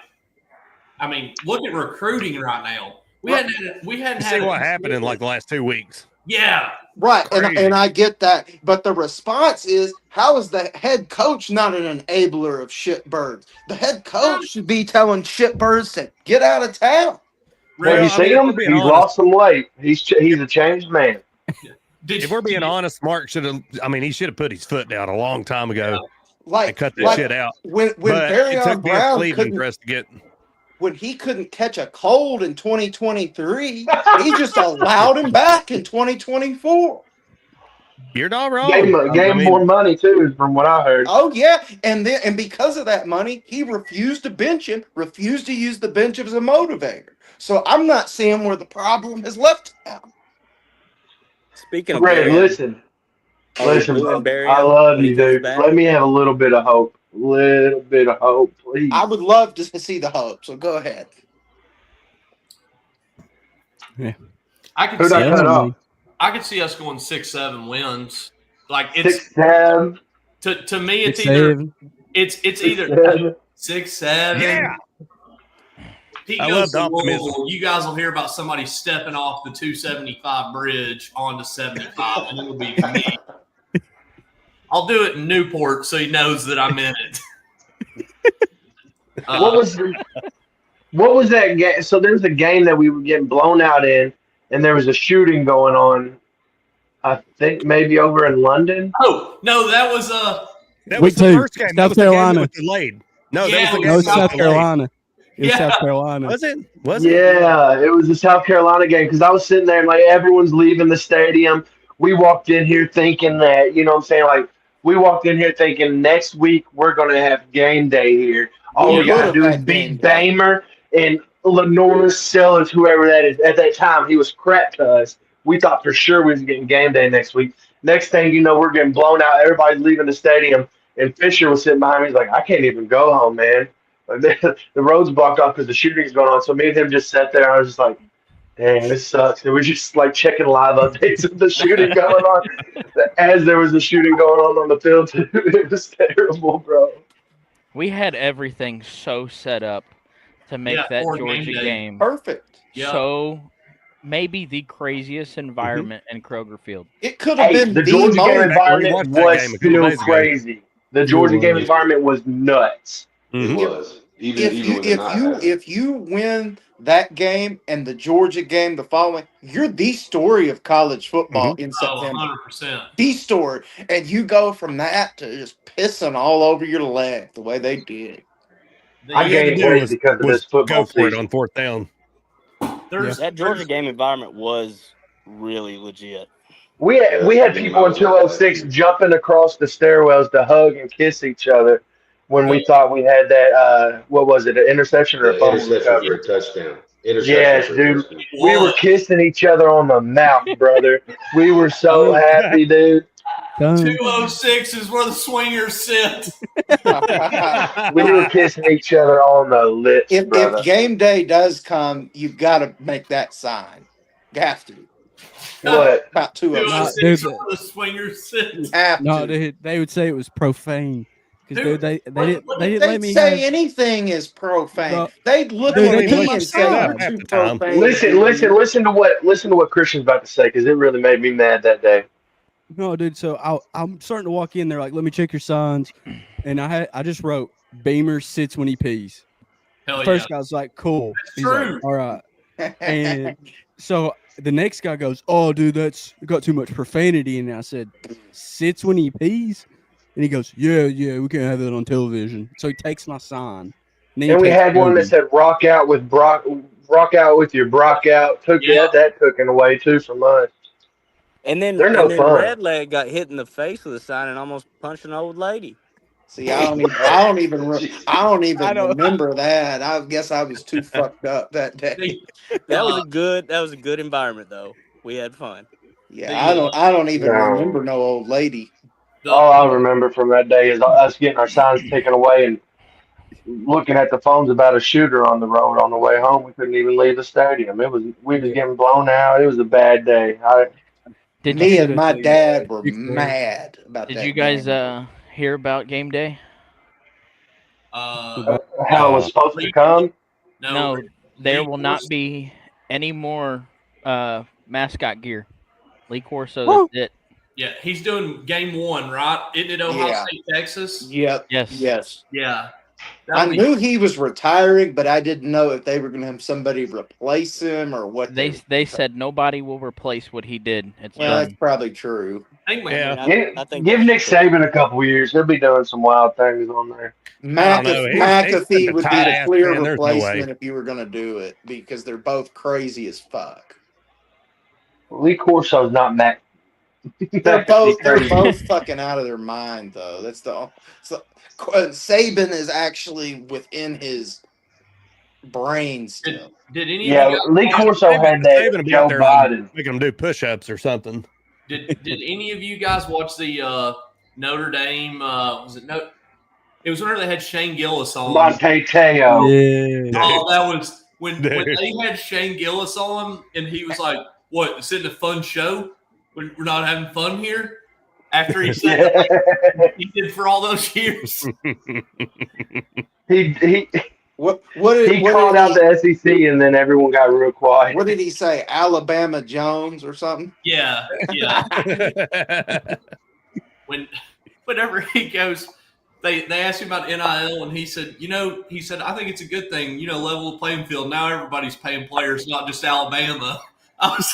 I mean, look at recruiting right now. We hadn't See what happened in like the last 2 weeks. Yeah. Right, Crazy. and I get that, but the response is, how is the head coach not an enabler of shitbirds? The head coach should be telling shitbirds to get out of town. Have you seen him? if we're being He's honest- lost some weight. He's a changed man. If we're being honest, Mark should have. I mean, he should have put his foot down a long time ago and Like cut that shit out. when But it Barry took Vince Brown leaving for us to get. when he couldn't catch a cold in 2023, he just allowed him back in 2024. You're not wrong. Gave him more money too, from what I heard. Oh yeah, and because of that money, he refused to bench him, refused to use the bench as a motivator. So I'm not seeing where the problem has left now. Speaking of Ray, Barry, listen, Barry I love when he you, comes dude. back? Let me have a little bit of hope. Please. I would love to see the hope. So go ahead. I could Who'd see I cut off? I could see us going 6-7 wins. Like it's 6-7. to me, it's 6-7. either 6-7. 6-7. Yeah. Pete I goes love to the optimism. Louisville. You guys will hear about somebody stepping off the 275 bridge onto 75, and it'll be me. I'll do it in Newport so he knows that I'm in it. What was that game? So there's a game that we were getting blown out in, and there was a shooting going on. I think maybe over in London. Oh no, that was That Week was the 2, first game. South That was the game that Carolina. was delayed. No, Yeah, that was the it game No, was that was South delayed. Carolina. It was Yeah. South Carolina. Was it? Was it? Yeah, it was the South Carolina game because I was sitting there and like everyone's leaving the stadium. We walked in here thinking that, you know what I'm saying, like We walked in here thinking next week we're gonna have game day here. All We we would gotta have do is had game beat day. Bamer and Lenore Sellers, whoever that is. At that time, he was crap to us. We thought for sure we was getting game day next week. Next thing you know, we're getting blown out. Everybody's leaving the stadium, and Fisher was sitting behind me. He's like, I can't even go home, man. Like, the road's blocked off because the shooting's going on. So me and him just sat there. I was just like, dang, this sucks. And we just like checking live updates of the shooting going on as there was the shooting going on the field too. It was terrible, bro. We had everything so set up to make Yeah, that for game Georgia day. game Perfect. Yeah. so maybe the craziest environment in Kroger Field. It could have Hey, been the the Georgia game most. environment watched that was game a couple still days ago. crazy. The It Georgia game was. environment was nuts. It Mhm. was even with it not happening. If you win that game and the Georgia game the following, you're the story of college football in Oh, September. 100%. The story, and you go from that to just pissing all over your leg the way they did. The, I All you had to gained do weight was, because of this go football for it season. on fourth down. there's, That Georgia there's- game environment was really legit. We had people in 206 jumping across the stairwells to hug and kiss each other when we thought we had that. What was it? An interception or a The fumble interception recovery? for a touchdown. Interception Yes, for a dude. touchdown. We were kissing each other on the mouth, brother. We were so happy, dude. Done. 206 is where the swingers sit. We were kissing each other on the lips, If brother. game day does come, you've got to make that sign. You have to. What? About 206. 206 is dude, where the swingers sit. You have No, to. they would say it was profane because Dude, they what- didn't what they did didn't They'd let me say have. anything is profane. No. They'd look Dude, at they me put my and say, son "You're up half too the time. profane." Listen to what Christian's about to say because it really made me mad that day. No, dude. So I'm starting to walk in there like, let me check your signs, and I just wrote Beamer sits when he pees. Hell The yeah. first guy was like, cool. That's He's like, true. all right. And so the next guy goes, oh, dude, that's got too much profanity. And I said, sits when he pees? And he goes, yeah, we can't have that on television. So he takes my sign. And, then And he we takes had one that Kobe. said "Rock out with Brock, rock out with your Brock out." Took Yeah. that taken away too from us. And then, They're no fun. Redleg got hit in the face with a sign and almost punched an old lady. See, I don't even remember that. I guess I was too fucked up that day. That was a good environment though. We had fun. Yeah, I don't even No. remember no old lady. All I remember from that day is us getting our signs taken away and looking at the phones about a shooter on the road on the way home. We couldn't even leave the stadium. We was getting blown out. It was a bad day. Did Me you and my dad were Big boy. mad about that. did you guys game. hear about game day? How it was supposed to come. No, there Lee will not Corso- be any more mascot gear. Lee Corso, Woo. that's it. Yeah, he's doing game one, right? Isn't it Ohio Yeah. State, Texas? Yep. Yes. Yes. Yeah. I That'll be- knew he was retiring, but I didn't know if they were going to have somebody replace him or what. They said nobody will replace what he did. It's Well, that's done. probably true. I think, Yeah. I think Give that's Nick true. Saban a couple years. He'll be doing some wild things on there. don't know. He's McAfee a would be tight the ass clear man. There's no way. replacement if you were going to do it because they're both crazy as fuck. Lee Corso's not Mac. They're both fucking out of their mind though. That's the so Saban is actually within his brain still. did any Yeah, of you Lee guys, Corso had Saban that will be Joe out there Biden. making them do push-ups or something. did any of you guys watch the Notre Dame? Was it no? It was whenever they had Shane Gillis on. Monte Teo. Yeah. Oh, that was when Dude. they had Shane Gillis on, and he was like, "What? Is it a fun show? We're not having fun here." After he said that, he did for all those years. he What called out the SEC, and then everyone got real quiet. what did he say? Alabama Jones or something? Yeah. Whenever he goes, they asked him about NIL, and he said, I think it's a good thing, level the playing field. Now everybody's paying players, not just Alabama. I was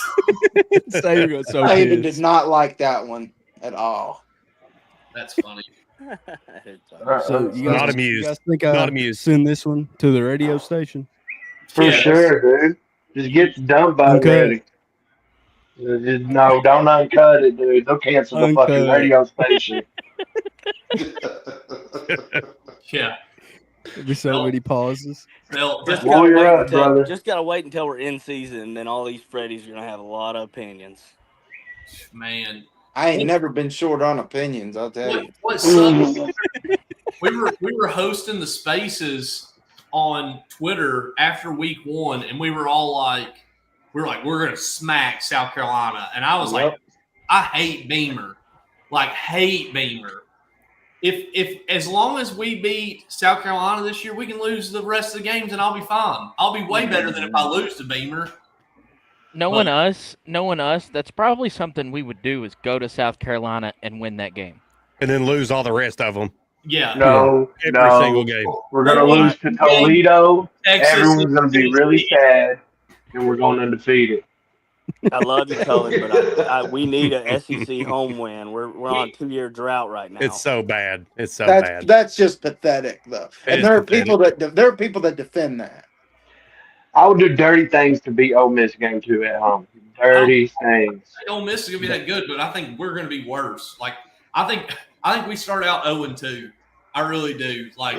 Saban got so Saban pissed. did not like that one at all. That's funny. So you Not guys, amused. You guys think Not I amused. send this one to the radio station? For Yes. sure, dude. Just get dumped by Uncut. ready. No, don't uncut it, dude. They'll cancel the fucking Uncut. radio station. Yeah. There'll be so many pauses. They'll, Just Well, gotta you're wait up, until brother. just gotta wait until we're in season, and then all these Freddies are gonna have a lot of opinions. man. I ain't never been short on opinions. I'll tell you. What sucks? we were hosting the spaces on Twitter after week 1, and we were all like, we're gonna smack South Carolina, and I was like, I hate Beamer, like hate Beamer. If as long as we beat South Carolina this year, we can lose the rest of the games, and I'll be fine. I'll be way better than if I lose to Beamer. Knowing us, that's probably something we would do is go to South Carolina and win that game. And then lose all the rest of them. Yeah. No, Every single game. We're going to lose to Toledo. Everyone's going to be really sad, and we're going undefeated. I love you, Cullen, but we need a SEC home win. We're on a 2-year drought right now. It's so bad. It's so bad. That's just pathetic, though. And there are people that defend that. I would do dirty things to beat Ole Miss game 2 at home. Dirty things. Ole Miss is gonna be that good, but I think we're gonna be worse. Like I think we start out 0-2. I really do. Like,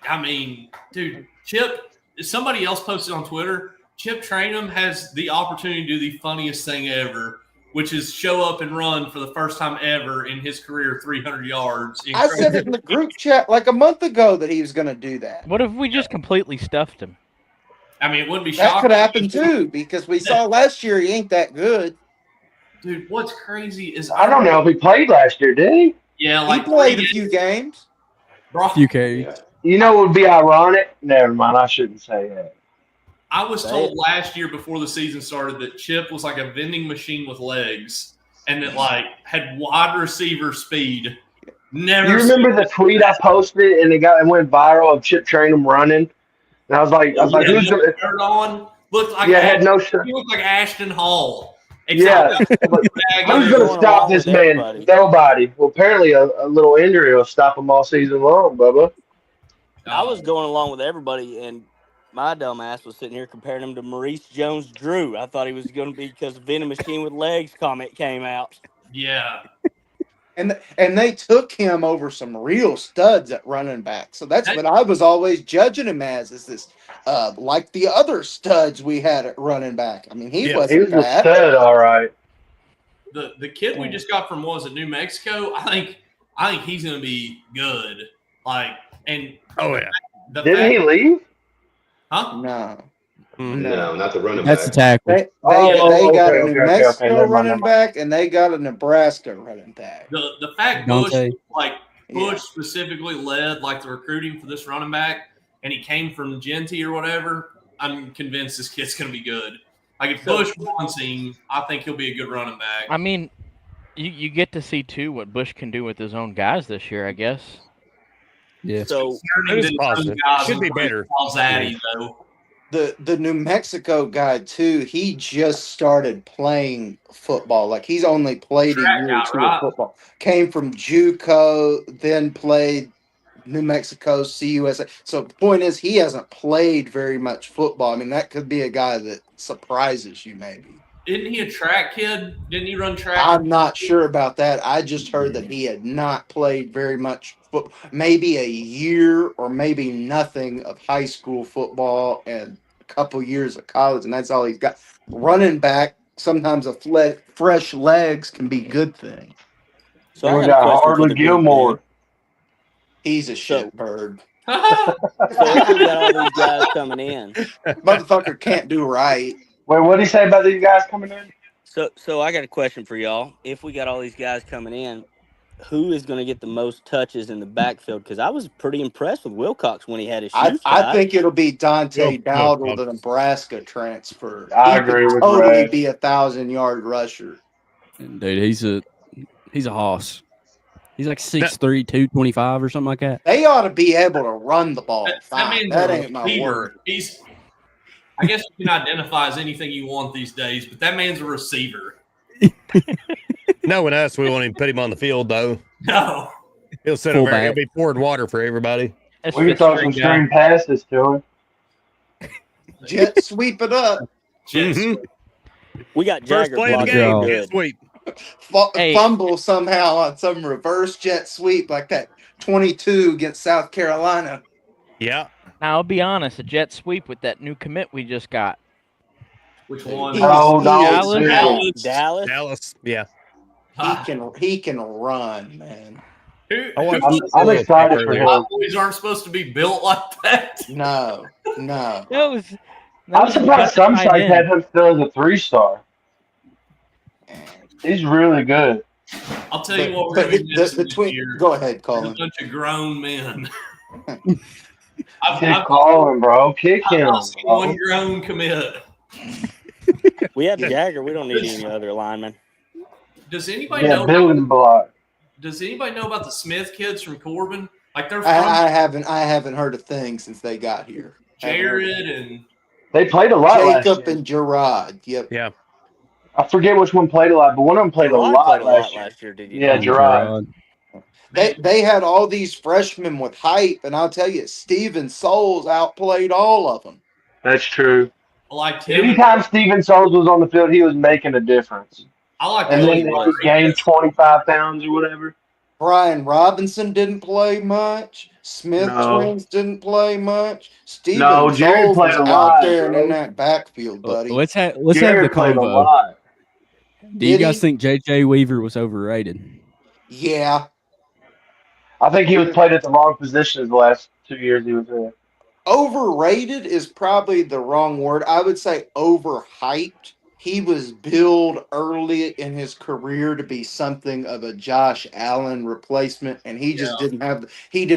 I mean, dude, Chip. Somebody else posted on Twitter. Chip Trainum has the opportunity to do the funniest thing ever, which is show up and run for the first time ever in his career 300 yards. I said it in the group chat like a month ago that he was going to do that. What if we just completely stuffed him? I mean, it wouldn't be That shocking. could happen too, because we saw last year he ain't that good. Dude, what's crazy is I don't know if he played last year, did he? Yeah, like he played a few games. Bro, Few carries. You know what would be ironic? Never mind. I shouldn't say that. I was told last year before the season started that Chip was like a vending machine with legs and that like had wide receiver speed. Never. You remember the tweet I posted and it went viral of Chip Trainum running? And I was like, who's no shirt on? Looked like had no shirt. He looked like Ashton Hall. Yeah. Who's going to stop this man? everybody. Nobody. Well, apparently a little injury will stop him all season long, Bubba. I was going along with everybody, and my dumb ass was sitting here comparing him to Maurice Jones-Drew. I thought he was going to be because Venom Machine with Legs comment came out. Yeah. And they took him over some real studs at running back. So that's what I was always judging him as, is this like the other studs we had at running back. I mean, he was wasn't bad. a stud, all right. The kid we just got from New Mexico, I think he's going to be good. Like, and Didn't he leave? Huh? No. No, not the running That's the back. tackle. They got a New okay, Mexico never mind. running back, and they got a Nebraska running back. The fact Dante. Bush specifically led like the recruiting for this running back, and he came from Genty or whatever, I'm convinced this kid's going to be good. Like if Bush wants him, I think he'll be a good running back. I mean, you get to see too what Bush can do with his own guys this year, I guess. Yeah. So It's positive. Should be better. Zaddy, though. The New Mexico guy too, he just started playing football. Like he's only played a year or two of football. Came from JUCO, then played New Mexico, CUSA. So the point is, he hasn't played very much football. I mean, that could be a guy that surprises you, maybe. Isn't he a track kid? Didn't he run track? I'm not sure about that. I just heard that he had not played very much football. Maybe a year or maybe nothing of high school football and a couple years of college, and that's all he's got. Running back, sometimes fresh legs can be a good thing. So I We got a got question for Hardly the group, Gilmore. man. He's a shit bird. So if we got all these guys coming in. Motherfucker can't do right. Wait, what did he say about these guys coming in? So I got a question for y'all. If we got all these guys coming in, who is going to get the most touches in the backfield? Because I was pretty impressed with Wilcox when he had his shoes I tied. think it'll be Dante Dowdle, the Nebraska transfer. I He could agree with totally Ray. be 1,000-yard rusher. Dude, he's a hoss. He's like 6'3", 225 or something like that. They ought to be able to run the ball. That That ain't my receiver. word. I guess you can identify as anything you want these days, but that man's a receiver. Knowing us, we won't even put him on the field, though. No. He'll sit Full over there. He'll back. be pouring water for everybody. That's We can throw some string passes to him. Jet sweep it up. Just Mhm. We got First Jagger play of the blocking game. good. Get sweet. Hey. fumble somehow on some reverse jet sweep like that 22 against South Carolina. Yeah. Now I'll be honest, a jet sweep with that new commit we just got. Which one? No, don't Dallas. do it. Dallas. Dallas. Dallas. Yeah. He can run, man. Who, I watched who I'm the excited tape for earlier. him. Cowboys aren't supposed to be built like that? No. That was I'm surprised some tight sites have end. him still as a 3-star. He's really good. I'll tell you what we're But going to be missing the this twin. year. Go ahead, There's a Colin. bunch of grown men. Kick I've Colin, bro. Kick him, not seen bro. one grown commit. We have Jagger. We don't need any other linemen. Does anybody Yeah, know? building block. Does anybody know about the Smith kids from Corbin? Like they're from I haven't heard a thing since they got here. Jared and They played a lot last Jacob year. and Gerard. Yep. Yeah. I forget which one played a lot, but one of them played a Gerard lot played a lot last year. last year. Did you? Yeah, know? Gerard. They had all these freshmen with hype, and I'll tell you, Steven Souls outplayed all of them. That's true. I liked him. Anytime Steven Souls was on the field, he was making a difference. I like And Willie then he Rodriguez. gained 25 pounds or whatever. Brian Robinson didn't play much. Smith No. twins didn't play much. Steven No, Jared Souls played was a out lot, there and bro. in that backfield, buddy. Let's have the Jared played a convo. lot. Do you Did guys he? think JJ Weaver was overrated? Yeah. I think he was played at the wrong positions the last 2 years he was there. Overrated is probably the wrong word. I would say overhyped. He was billed early in his career to be something of a Josh Allen replacement, and he just did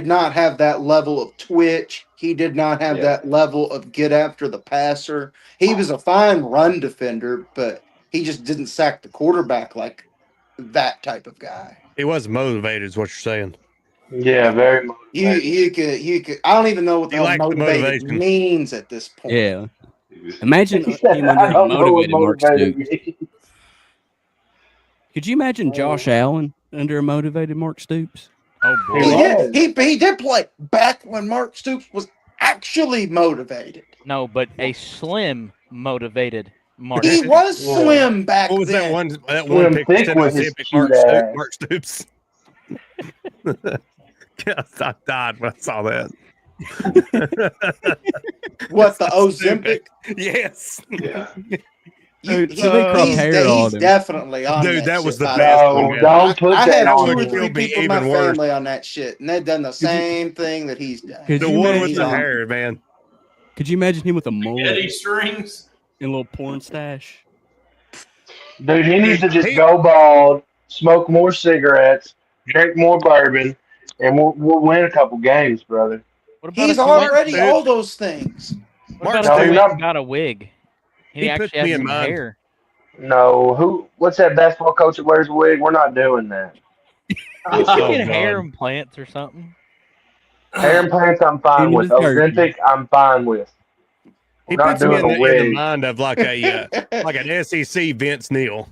not have that level of twitch. He did not have that level of get after the passer. He was a fine run defender, but he just didn't sack the quarterback like that type of guy. He was motivated, is what you're saying. Yeah, very motivated. You could. I don't even know what the He hell lacked the motivated motivation. means at this point. Yeah. Imagine He said, him I under a don't know what motivated Mark motivated Stoops. me. Could you imagine Josh Allen under a motivated Mark Stoops? Oh He boy. was. He did play back when Mark Stoops was actually motivated. No, but a slim motivated Mark. He was slim back What was then. that one? That Slim one pick thick that with his Mississippi cute Mark ass. Stoops. Yes, I died when I saw that. What, the Ozempic? Yes. Yeah. Dude, somebody cropped hair on He's him. definitely on Dude, that shit, was the by best the way. one. No, don't put I that have on 2 or him. 3 It'll be people in my even worse. family on that shit, and they've done the same thing that he's done. Could The you one imagine- with the He's on. hair, man. Could you imagine him with a mullet Eddie Strings. and a little porn stash? Dude, he needs to just He- go bald, smoke more cigarettes, drink more bourbon, and we'll win a couple games, brother. What about He's if already dude. all those things. What Mark about if Stoops- he went and got a wig? He He actually puts me has in some mind. hair. No, what's that basketball coach that wears a wig? We're not doing that. You Oh, get hair God. implants or something. Hair implants, I'm fine Him with. and his turkey. Ozempic, I'm fine with. He We're not puts me doing in a the wig. mind of like a like an SEC Vince Neil.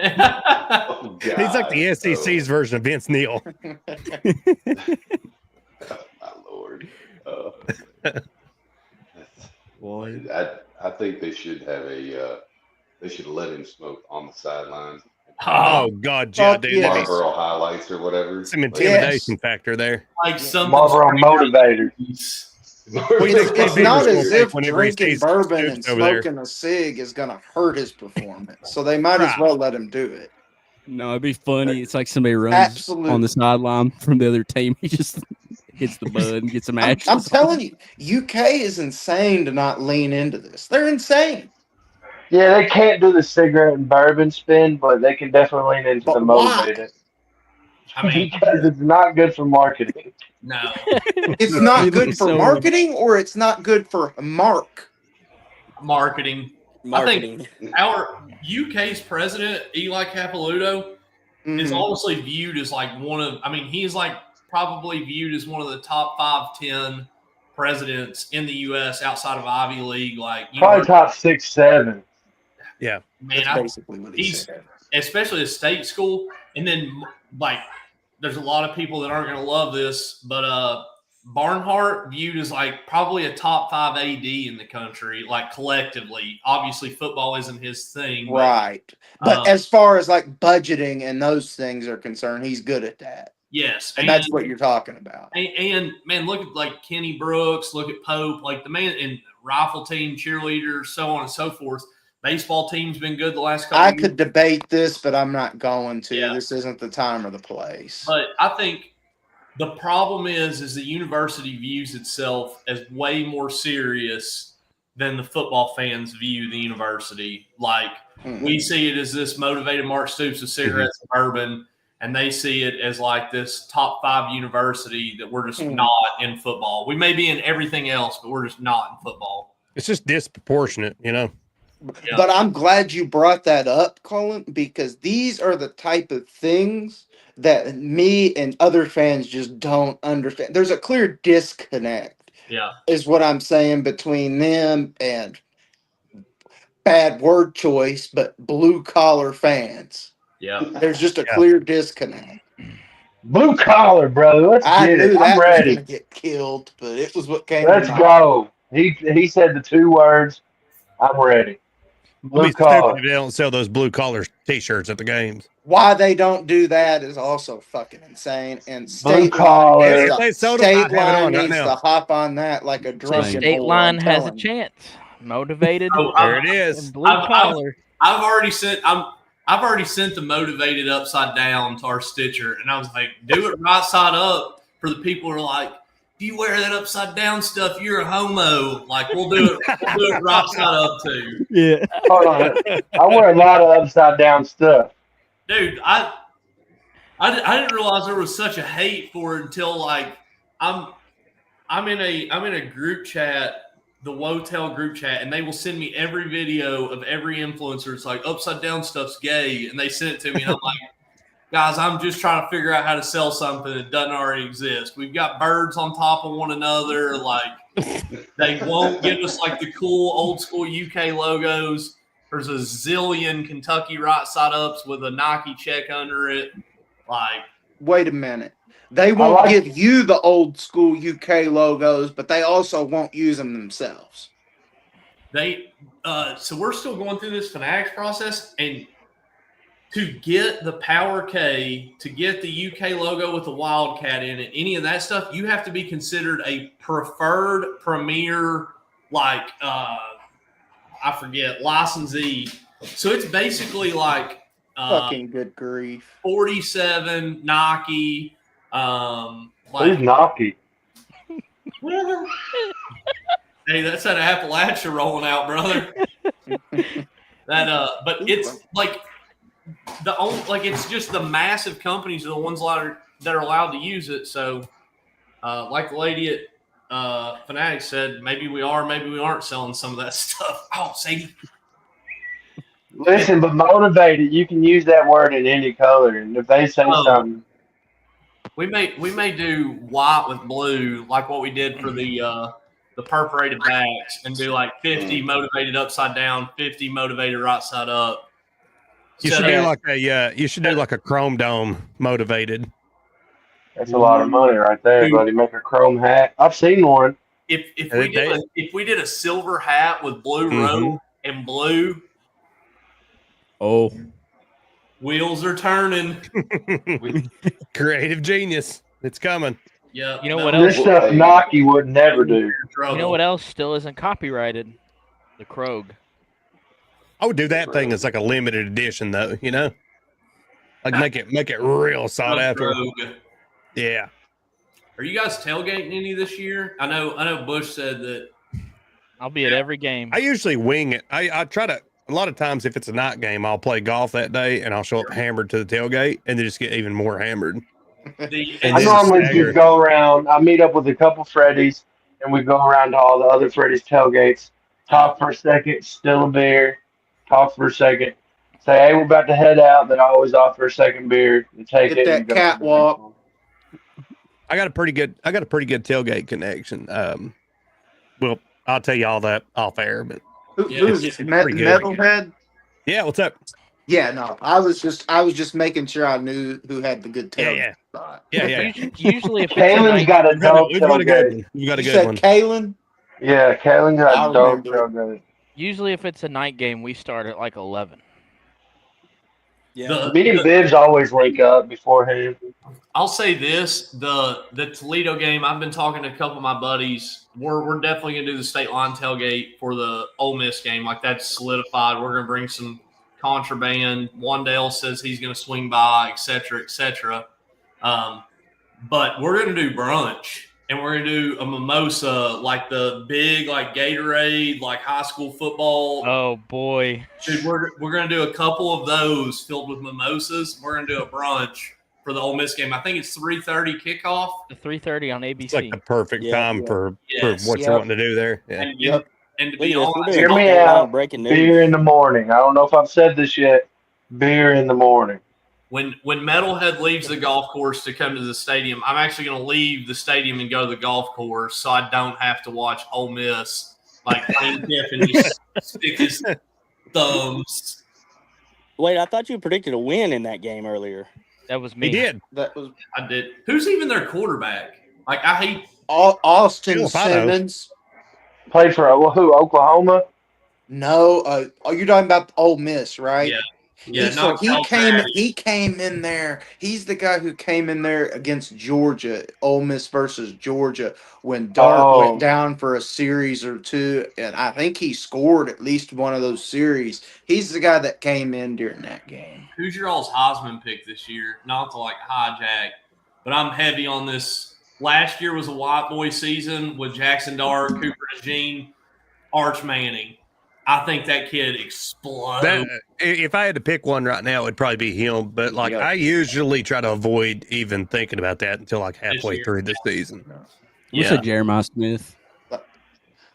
Oh, God. He's like the SEC's version of Vince Neil. Oh, my Lord. Boy. I think they should have they should let him smoke on the sidelines. Oh God, yeah, Fuck dude. yeah. That'd be Marlboro highlights or whatever. some intimidation Yes. factor there. Like something. Marlboro motivator. What do you think It's Steve not Bieber's as gonna if take whenever he drinking sees bourbon Stoops and over there? smoking a cig is going to hurt his performance. So they might as Right. well let him do it. No, it'd be funny. It's like somebody runs Absolutely. on the sideline from the other team. He just hits the bud and gets some action. I'm telling you, UK is insane to not lean into this. They're insane. Yeah, they can't do the cigarette and bourbon spin, but they can definitely lean into But the why? motivated. I mean, Because it's not good for marketing. no. It's not Really good for so- marketing, or it's not good for Mark. Marketing. Marketing. Our UK's president, Eli Capilouto, is Mhm. honestly viewed as like one of, I mean, he's like probably viewed as one of the top 5-10 presidents in the U.S. outside of Ivy League. Like, you Probably know, top 6, 7. man, That's basically what he he's- said. especially a state school. And then, like, there's a lot of people that aren't going to love this, but Barnhart viewed as like probably a top 5 AD in the country, like collectively. Obviously, football isn't his thing, Right. But Um, as far as like budgeting and those things are concerned, he's good at that. yes, And that's what you're talking about. And man, look at like Kenny Brooks, look at Pope, like the man in rifle team, cheerleaders, so on and so forth. Baseball team's been good the last couple I of years. could debate this, but I'm not going to. Yeah. This isn't the time or the place. But I think the problem is the university views itself as way more serious than the football fans view the university. Like we see it as this motivated Mark Stoops with cigarettes and bourbon, and they see it as like this top 5 university that we're just not in football. We may be in everything else, but we're just not in football. It's just disproportionate, you know. Yeah. But I'm glad you brought that up, Colin, because these are the type of things that me and other fans just don't understand. There's a clear disconnect, Yeah. is what I'm saying, between them and bad word choice, but blue collar fans. Yeah. There's just a clear disconnect. Blue collar, brother. Let's I get knew it. that I'm was ready. going to get killed, but it was what came. Let's to mind. go. He said the 2 words. I'm ready. It'd Blue be stupid collar. if they don't sell those blue collar T-shirts at the games. Why they don't do that is also fucking insane. And Blue State collar. Line, If they sold them, State I'd have it Line on right needs now. to hop on that like a drunken State bull, Line I'm has a telling you. chance. Motivated. There it is. And blue collar. I've already sent the motivated upside down to our Stitcher, and I was like, do it right side up for the people who are like, if you wear that upside down stuff, you're a homo. Like we'll do it right side up too. Yeah. Hold on. I wear a lot of upside down stuff. Dude, I didn't realize there was such a hate for it until like I'm in a group chat, the Wotel group chat, and they will send me every video of every influencer. It's like upside down stuff's gay, and they send it to me, and I'm like, guys, I'm just trying to figure out how to sell something that doesn't already exist. We've got birds on top of one another. Like they won't give us like the cool old school UK logos. There's a zillion Kentucky right side ups with a Nike check under it. Like, Wait a minute. They won't like- give you the old school UK logos, but they also won't use them themselves. so we're still going through this Fanatics process, and to get the Power K, to get the UK logo with the Wildcat in it, any of that stuff, you have to be considered a preferred premier, like I forget, licensee. So it's basically like Fucking good grief. 47 Nike. Who's Naki? Hey, that's that Appalachia rolling out, brother. But it's like it's just the massive companies are the ones that are allowed to use it. So, like the lady at Fanatics said, maybe we are, maybe we aren't selling some of that stuff. Oh, Sadie. Listen, but motivated, you can use that word in any color. And if they say something, we may do white with blue, like what we did for the perforated backs, and do like 50 motivated upside down, 50 motivated right side up. You should do like a chrome dome motivated. that's a lot of money right there, buddy. Make a chrome hat. I've seen one. If we did a silver hat with blue rope and blue, Oh, wheels are turning. Creative genius. It's coming. Yeah. You know what This else? stuff Naki would never do. You know what else still isn't copyrighted? The Krog. I would do that thing as like a limited edition, though. You know, like make it real sought after. Yeah. Are you guys tailgating any this year? I know Bush said that. I'll be at every game. I usually wing it. I try to. A lot of times, if it's a night game, I'll play golf that day, and I'll show up hammered to the tailgate, and then just get even more hammered. I then normally stagger. just go around. I meet up with a couple Freddies, and we go around to all the other Freddies tailgates. Talk for a second, still a beer. Talk for a second. Say, hey, we're about to head out. Then I always offer a second beer and take Get it. that and go to the next catwalk. one. I got a pretty good tailgate connection. Well, I'll tell you all that off air, but Who is it's it? pretty good. Metalhead? yeah, what's up? Yeah, no, I was just making sure I knew who had the good tailgate Yeah. spot. Yeah. Usually, if it's a Kalen's night, got a dope We've got a good tailgate. one. We've got a You good said one. Kalen? Yeah, Kalen's got I a dope remember it. tailgate. usually if it's a night game, we start at like 11. Yeah. Me and Bibbs always link up beforehand. I'll say this: the Toledo game. I've been talking to a couple of my buddies. We're definitely gonna do the state line tailgate for the Ole Miss game. Like that's solidified. We're gonna bring some contraband. Wandale says he's gonna swing by, et cetera, et cetera. But we're gonna do brunch and we're gonna do a mimosa, like the big like Gatorade, like high school football. Oh boy, Dude, we're gonna do a couple of those filled with mimosas. We're gonna do a brunch for the Ole Miss game. I think it's 3:30 kickoff. the 3:30 on It's like ABC. the perfect time for what you're wanting to do there. Yeah. And to Look be at this. We're honest, doing Hear me a lot out. of breaking news. Beer in the morning. I don't know if I've said this yet. Beer in the morning. when Metalhead leaves the golf course to come to the stadium, I'm actually going to leave the stadium and go to the golf course, so I don't have to watch Ole Miss like Lane Kiffin just stick his thumbs. Wait, I thought you predicted a win in that game earlier. That was me. He did. That was I did. Who's even their quarterback? Like I hate. Austin Philippato. Simmons. Played for who? Oklahoma. No, you're talking about Ole Miss, right? Yeah. Yeah, So not Calvary. he came in there. He's the guy who came in there against Georgia, Ole Miss versus Georgia, when Dart went down for a series or two, and I think he scored at least one of those series. He's the guy that came in during that game. Who's your all's Heisman pick this year? Not to like hijack, but I'm heavy on this. Last year was a white boy season with Jackson Dart, Cooper DeJean, Arch Manning. I think that kid explodes. If I had to pick one right now, it'd probably be him. But like, I usually try to avoid even thinking about that until like halfway through the season. What's a Jeremiah Smith?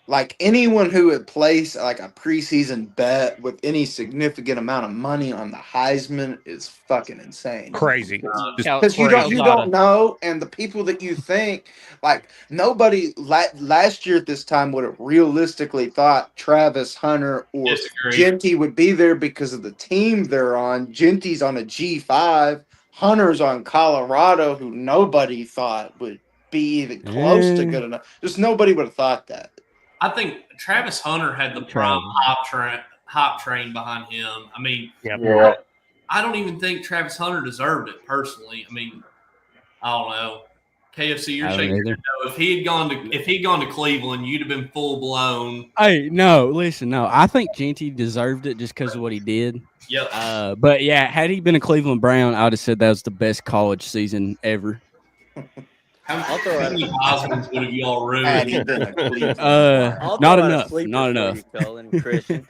Like anyone who would place like a preseason bet with any significant amount of money on the Heisman is fucking insane. Crazy. Because you don't know, and the people that you think, like nobody last year at this time would have realistically thought Travis Hunter or Genty would be there because of the team they're on. Genty's on a G5, Hunter's on Colorado, who nobody thought would be even close to good enough. Just nobody would have thought that. I think Travis Hunter had the prime hype train behind him. I mean, I don't even think Travis Hunter deserved it personally. I mean, I don't know. KFC, you're shaking your head. No, if he'd gone to Cleveland, you'd have been full blown. Hey, no, listen, no. I think Genty deserved it just because of what he did. Yep. But yeah, had he been a Cleveland Brown, I would have said that was the best college season ever. How many Heismans would have y'all ruined? Not enough. Not enough. Christian.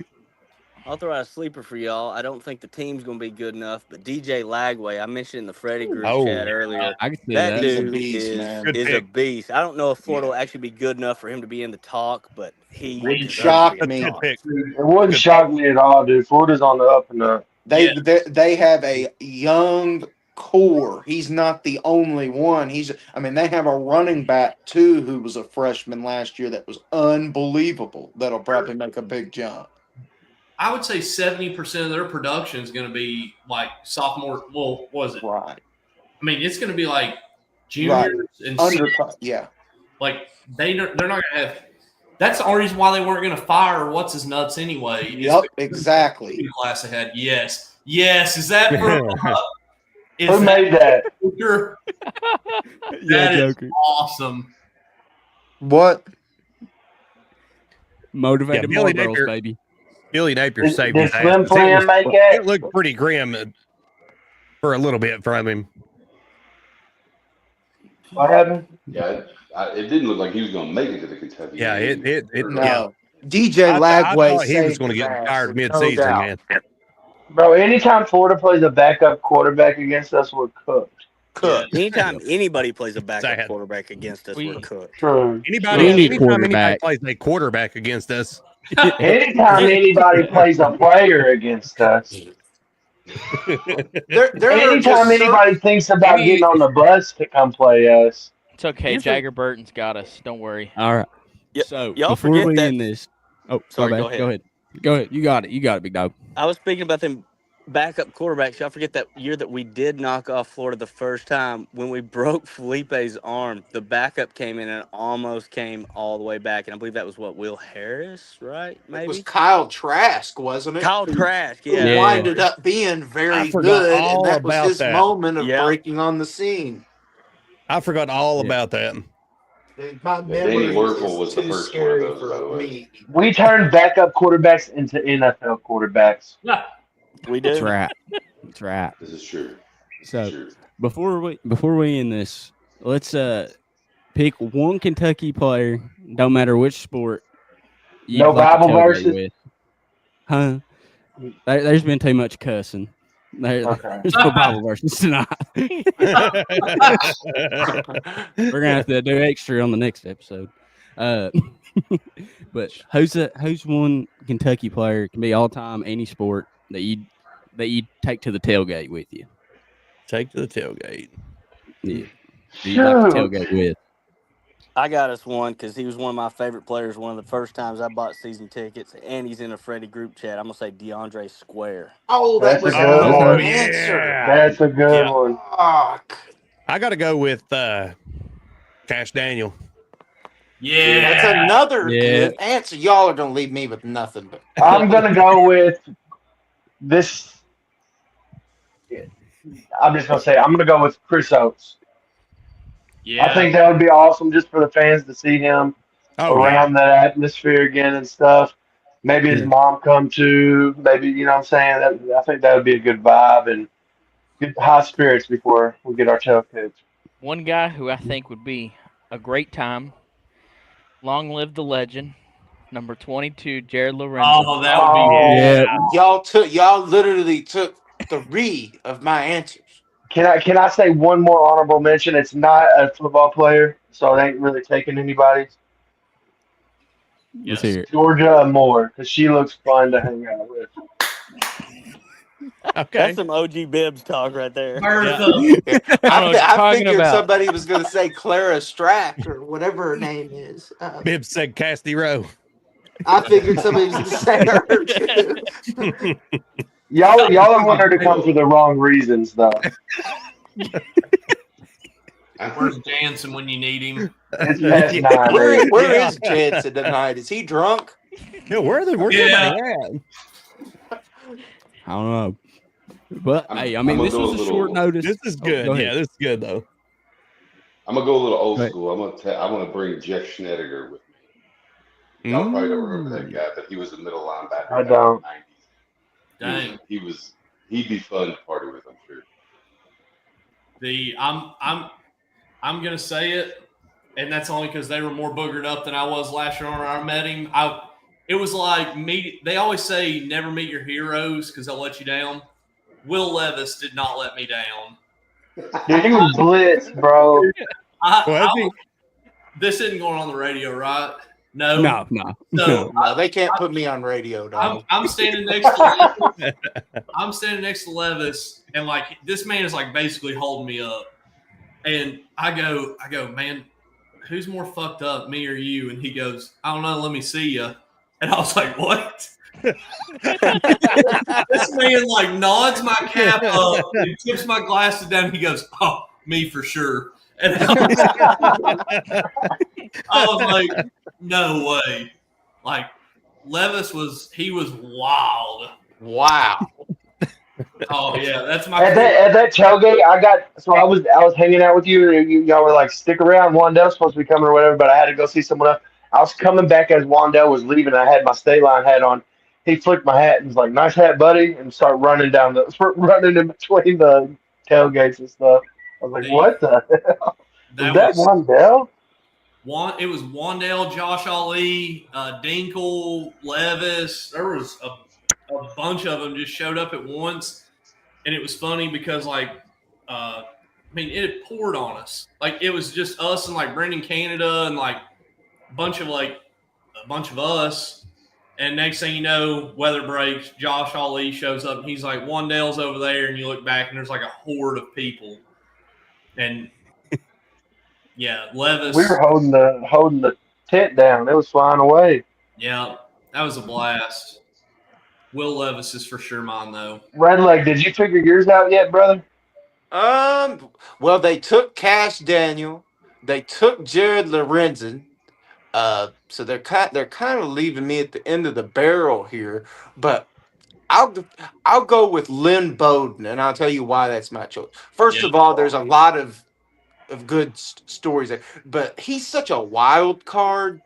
I'll throw out a sleeper for y'all. I don't think the team's going to be good enough, but DJ Lagway, I mentioned in the Freddie group chat earlier. I can see that dude is a beast. I don't know if Florida will actually be good enough for him to be in the talk, but he Wouldn't shock me. It wouldn't shock me at all, dude. Florida's on the up and up. They have a young core. He's not the only one. They have a running back too who was a freshman last year that was unbelievable. That'll probably make a big jump. I would say 70% of their production is going to be like sophomore. Well, what was it? Right. I mean, it's going to be like juniors and yeah. Like they're not going to have. That's the only reason why they weren't going to fire what's his nuts anyway. Yep, exactly. Class ahead. Yes. Is that for? Who made that? That is awesome. What? Motivated Billy Marlboros, Napier, baby. Billy Napier saved his Slim ass. Plan make that? It looked pretty grim for a little bit from him. What happened? Yeah, it didn't look like he was going to make it to the Kentucky. Yeah, game. No. DJ I Lagway thought he was going to get fired mid-season, man. Bro, anytime Florida plays a backup quarterback against us, we're cooked. Anytime anybody plays a backup quarterback against us, we're cooked. True. Anytime anybody plays a quarterback against us. Anytime anybody plays a player against us. Anytime anybody thinks about getting on the bus to come play us. It's okay. Jagger Burton's got us. Don't worry. All right. Yep. So y'all before forget we that. end this, Sorry, go ahead. You got it, big dog. I was speaking about them backup quarterbacks, y'all forget that year that we did knock off Florida the first time when we broke Felipe's arm. The backup came in and almost came all the way back, and I believe that was what, Will Harris, right? It was Maybe Kyle Trask, wasn't it? Kyle Trask. Who Yeah, Yeah. winded up being I very forgot good, and all that was about his that. moment of Yeah. breaking on the scene. I forgot all Yeah. about that. My Yeah, Danny memory Werfel is was the too first one of scary those, by the for way. me. We turned backup quarterbacks into NFL quarterbacks. we That's do. right. That's right. This is true. This So is true. before we end this, let's pick one Kentucky player, don't matter which sport, you'd No like to Bible tailgate verses. with. Huh? There's been too much cussing. Okay. There's no Bible verses tonight. We're gonna have to do extra on the next episode. Uh, but who's one Kentucky player, can be all time, any sport, that you take to the tailgate with you? Take to the tailgate. Yeah, that you'd like to Shoot. tailgate with. I got us one because he was one of my favorite players. One of the first times I bought season tickets, and he's in a Freddie group chat. I'm gonna say DeAndre Square. Oh, that That's a was good my Okay. one. answer. That's a good Yeah. one. Fuck. I got to go with Cash Daniel. Yeah. That's another Yeah. good answer. Y'all are gonna leave me with nothing but. I'm gonna go with this. I'm just gonna say I'm gonna go with Chris Oates. Yeah. I think that would be awesome just for the fans to see him Oh, around that atmosphere again and stuff. Maybe his Yeah. mom come too. Maybe you know what I'm saying. I think that would be a good vibe and good high spirits before we get our tail kicked. One guy who I think would be a great time. Long live the legend, number 22, Jared Lorenzo. Oh, that would be. Oh, Yeah. Y'all literally took 3 of my answers. Can I say one more honorable mention? It's not a football player, so it ain't really taking anybody's. Let's hear it. Georgia Moore, because she looks fun to hang out with. Okay. That's some OG Bibbs talk right there. Bertha. I don't know what you're I talking figured about. somebody was gonna say Clara Strack or whatever her name is. Bibb said Casty Rowe. I figured somebody was gonna say her too. Y'all want her to come for the wrong reasons, though. Where's Jansen when you need him? It's past 9. Where Yeah. is Jansen tonight? Is he drunk? Yeah, where's Yeah. everybody at? I don't know. But hey, I I'm mean, gonna this go was a a little- short notice. This is Oh, good. go ahead. Yeah, this is good though. I'm gonna go a little old Right. school. I'm gonna bring Jeff Schneider with me. Y'all probably don't remember that guy, but he was a middle linebacker I back don't. in the Dang. 90s. He'd be fun to party with, I'm sure. I'm gonna say it, and that's only because they were more boogered up than I was last year when I met him. It was like they always say never meet your heroes because they'll let you down. Will Levis did not let me down. Dude, he was blitz, bro. This isn't going on the radio, right? No. No. So No, they can't put me on radio, dog. I'm standing next to Levis. I'm standing next to Levis, and like this man is like basically holding me up. And I go, man, who's more fucked up, me or you? And he goes, I don't know, let me see you. And I was like, what? This man like nods my cap up and tips my glasses down. He goes, oh, me for sure. And I was like, no way. Like Levis was wild. Wow. Oh yeah, that's my At that tailgate, I was hanging out with you, and y'all were like, stick around. Wandell's supposed to be coming or whatever, but I had to go see someone else. I was coming back as Wandell was leaving. I had my State Line hat on. He flicked my hat and was like, "Nice hat, buddy," and started running running in between the tailgates and stuff. I was like, "What the hell? Was that Wandell?" It was Wandell, Josh Ali, Dinkle, Levis. There was a bunch of them just showed up at once, and it was funny because I mean, it had poured on us. Like it was just us and like Brendan Canada and like a bunch of us. And next thing you know, weather breaks. Josh Ali shows up, and he's like, "Wandell's over there," and you look back, and there's like a horde of people. And yeah, Levis. We were holding the tent down. It was flying away. Yeah, that was a blast. Will Levis is for sure mine, though. Redleg, did you figure yours out yet, brother? Well, they took Cash Daniel, they took Jared Lorenzen. So they're kind of leaving me at the end of the barrel here, but I'll go with Lynn Bowden, and I'll tell you why that's my choice. First Yeah. of all, there's a lot of good stories there, but he's such a wild card.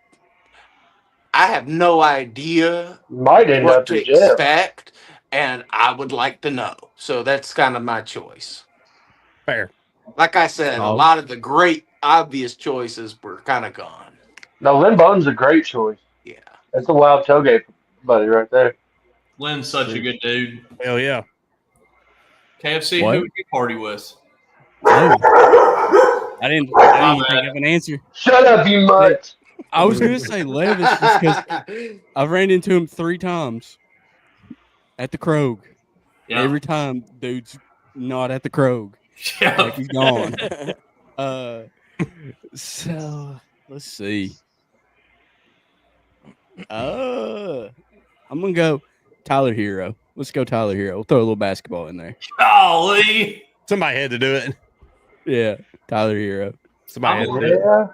I have no idea Might end what up to in jail. expect, and I would like to know. So that's kind of my choice. Fair. Like I said, a lot of the great obvious choices were kind of gone. No, Lynn Bowden's a great choice. Yeah. That's a wild tailgate buddy right there. Lynn's such a good dude. Hell yeah. KFC, What? who would you party with? Levis. I didn't even think of an answer. Shut up, you mutt. I was gonna say Levis just because I've ran into him 3 times at the Krog. Yeah. Every time, dude's not at the Krog. Yeah. Like he's gone. So let's see. I'm gonna go Tyler Hero. Let's go Tyler Hero. We'll throw a little basketball in there. Golly. Somebody had to do it. Yeah, Tyler Hero. Somebody had to do it. Yeah.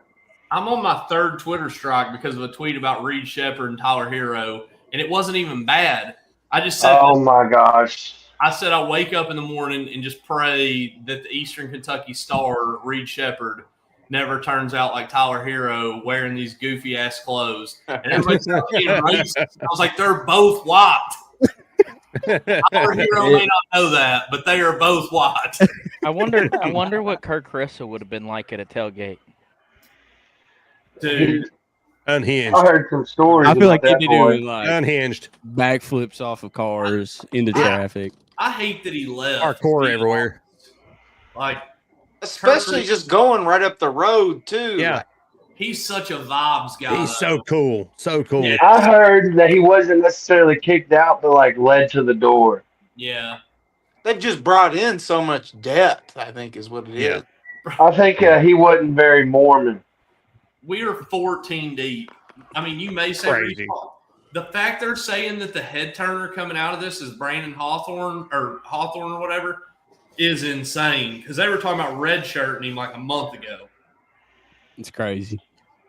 I'm on my 3rd Twitter strike because of a tweet about Reed Shepard and Tyler Hero, and it wasn't even bad. I just said, Oh my gosh. I said I wake up in the morning and just pray that the Eastern Kentucky Star, Reed Shepard, never turns out like Tyler Hero wearing these goofy ass clothes. And everybody started being racist. I was like, they're both white. Tyler Hero may not know that, but they are both white. I wonder what Kirk Carissa would have been like at a tailgate. Dude, Unhinged. I heard some stories. I feel like about he'd that be boy. doing like Unhinged. backflips off of cars into traffic. I hate that he left. Hardcore everywhere. Like, Especially just going right up the road too. Yeah. he's such a vibes guy. He's so cool. So cool. Yeah. I heard that he wasn't necessarily kicked out, but like led to the door. Yeah. They've just brought in so much depth, I think, is what it is. I think he wasn't very Mormon. We are 14 deep. I mean, you may say Crazy. the fact they're saying that the head turner coming out of this is Brandon Hawthorne or whatever is insane because they were talking about redshirting him like a month ago. It's crazy.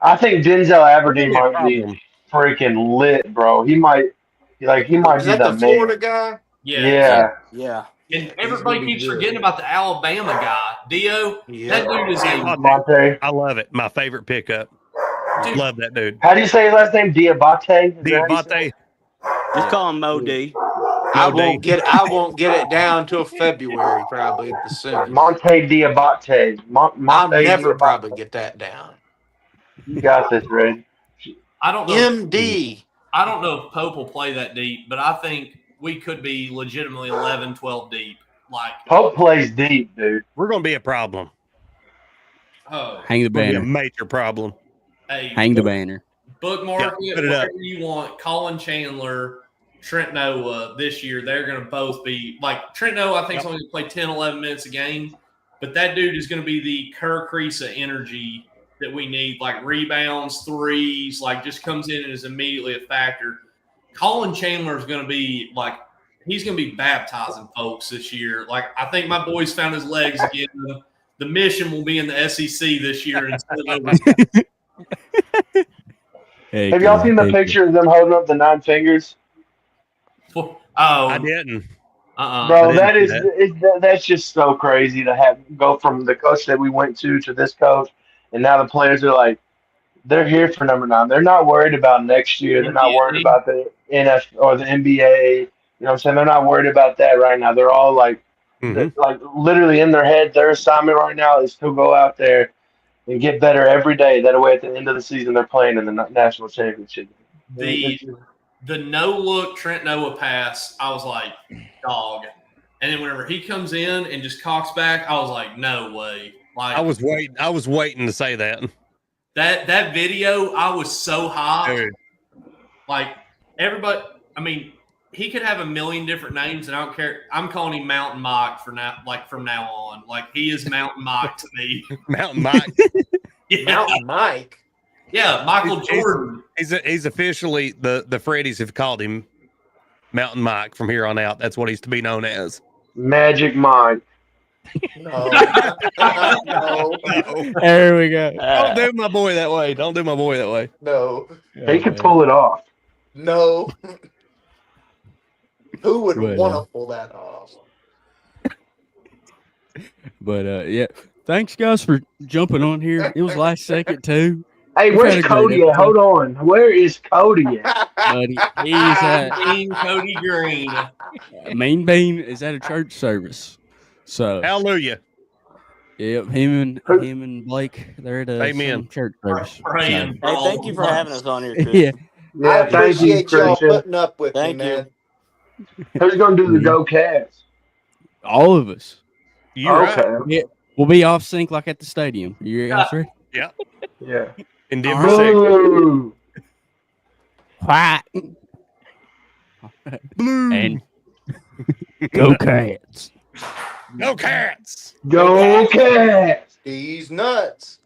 I think Denzel Aberdeen Yeah, might be freaking lit, bro. He might Is be that the the man. Florida guy? Yeah. Yeah. And everybody keeps forgetting about the Alabama guy, Dio. Yeah. That dude is a Monte. I love it. My favorite pickup. dude. Love that dude. How do you say his last name? Diabate? Is that how you say it? Diabate. Just call him Mo D. I won't get it down till February probably at the soonest. Monte Diabate. I'll Monte never Diabate. probably get that down. You got this, Red. I don't know. MD. I don't know if Pope will play that deep, but I think we could be legitimately 11, 12 deep. Like, Pope plays deep, dude. We're going to be a problem. oh, Hang the We're going to be a banner. major problem. hey, Hang the banner. bookmark Yeah, it, put it up. whatever you want. Colin Chandler, Trent Noah this year, they're going to both be like Trent Noah. I think is only going to play 10, 11 minutes a game, but that dude is going to be the Kerr Kriisa energy that we need, like rebounds, threes, like just comes in and is immediately a factor. Colin Chandler is going to be like, he's going to be baptizing folks this year. Like, I think my boy's found his legs again. The mission will be in the SEC this year. Instead of Hey, Have y'all seen the picture of them holding up the 9 fingers? oh, I didn't. Bro, I didn't see that's just so crazy to have go from the coach that we went to this coach, and now the players are like, they're here for number 9. They're not worried about next year. They're not worried about the NFL or the NBA. You know what I'm saying? They're not worried about that right now. They're all like, like literally in their head, their assignment right now is to go out there and get better every day. That way, at the end of the season, they're playing in the national championship. The no-look Trent Noah pass, I was like, dog. And then whenever he comes in and just cocks back, I was like, no way. Like I was waiting to say that. that video, I was so hot. Dude. Like everybody, I mean, he could have a million different names, and I don't care. I'm calling him Mountain Mike for now. Like from now on, like he is Mountain Mike to me. Mountain Mike. Yeah. Mountain Mike. Yeah, Michael Jordan. He's officially the Freddies have called him Mountain Mike from here on out. That's what he's to be known as. Magic Mike. No. No. There we go. Don't do my boy that way. Don't do my boy that way. No. He could pull it off. No. Who would But, want to pull that off? But yeah, thanks guys for jumping on here. It was last second too. Hey, We've had where's a great Cody at? episode. Hold on. Where is Cody at? Buddy, he's Team Cody Green. Mean Bean is at a church service. So Hallelujah. yep, him and Blake, they're at a Amen. some church service. Praying. Hey, thank you for having us on here, Chris. Yeah, Yeah, I thank you, appreciate y'all Christian. putting up with Thank me, you. man. Who's going to do the Go Cats? all of us. You're Okay. right. We'll be off sync like at the stadium. You guys ready? Yeah. In All Denver, right. sector. Boo. White Blue. and go Cats. Go Cats. Go Cats. These nuts.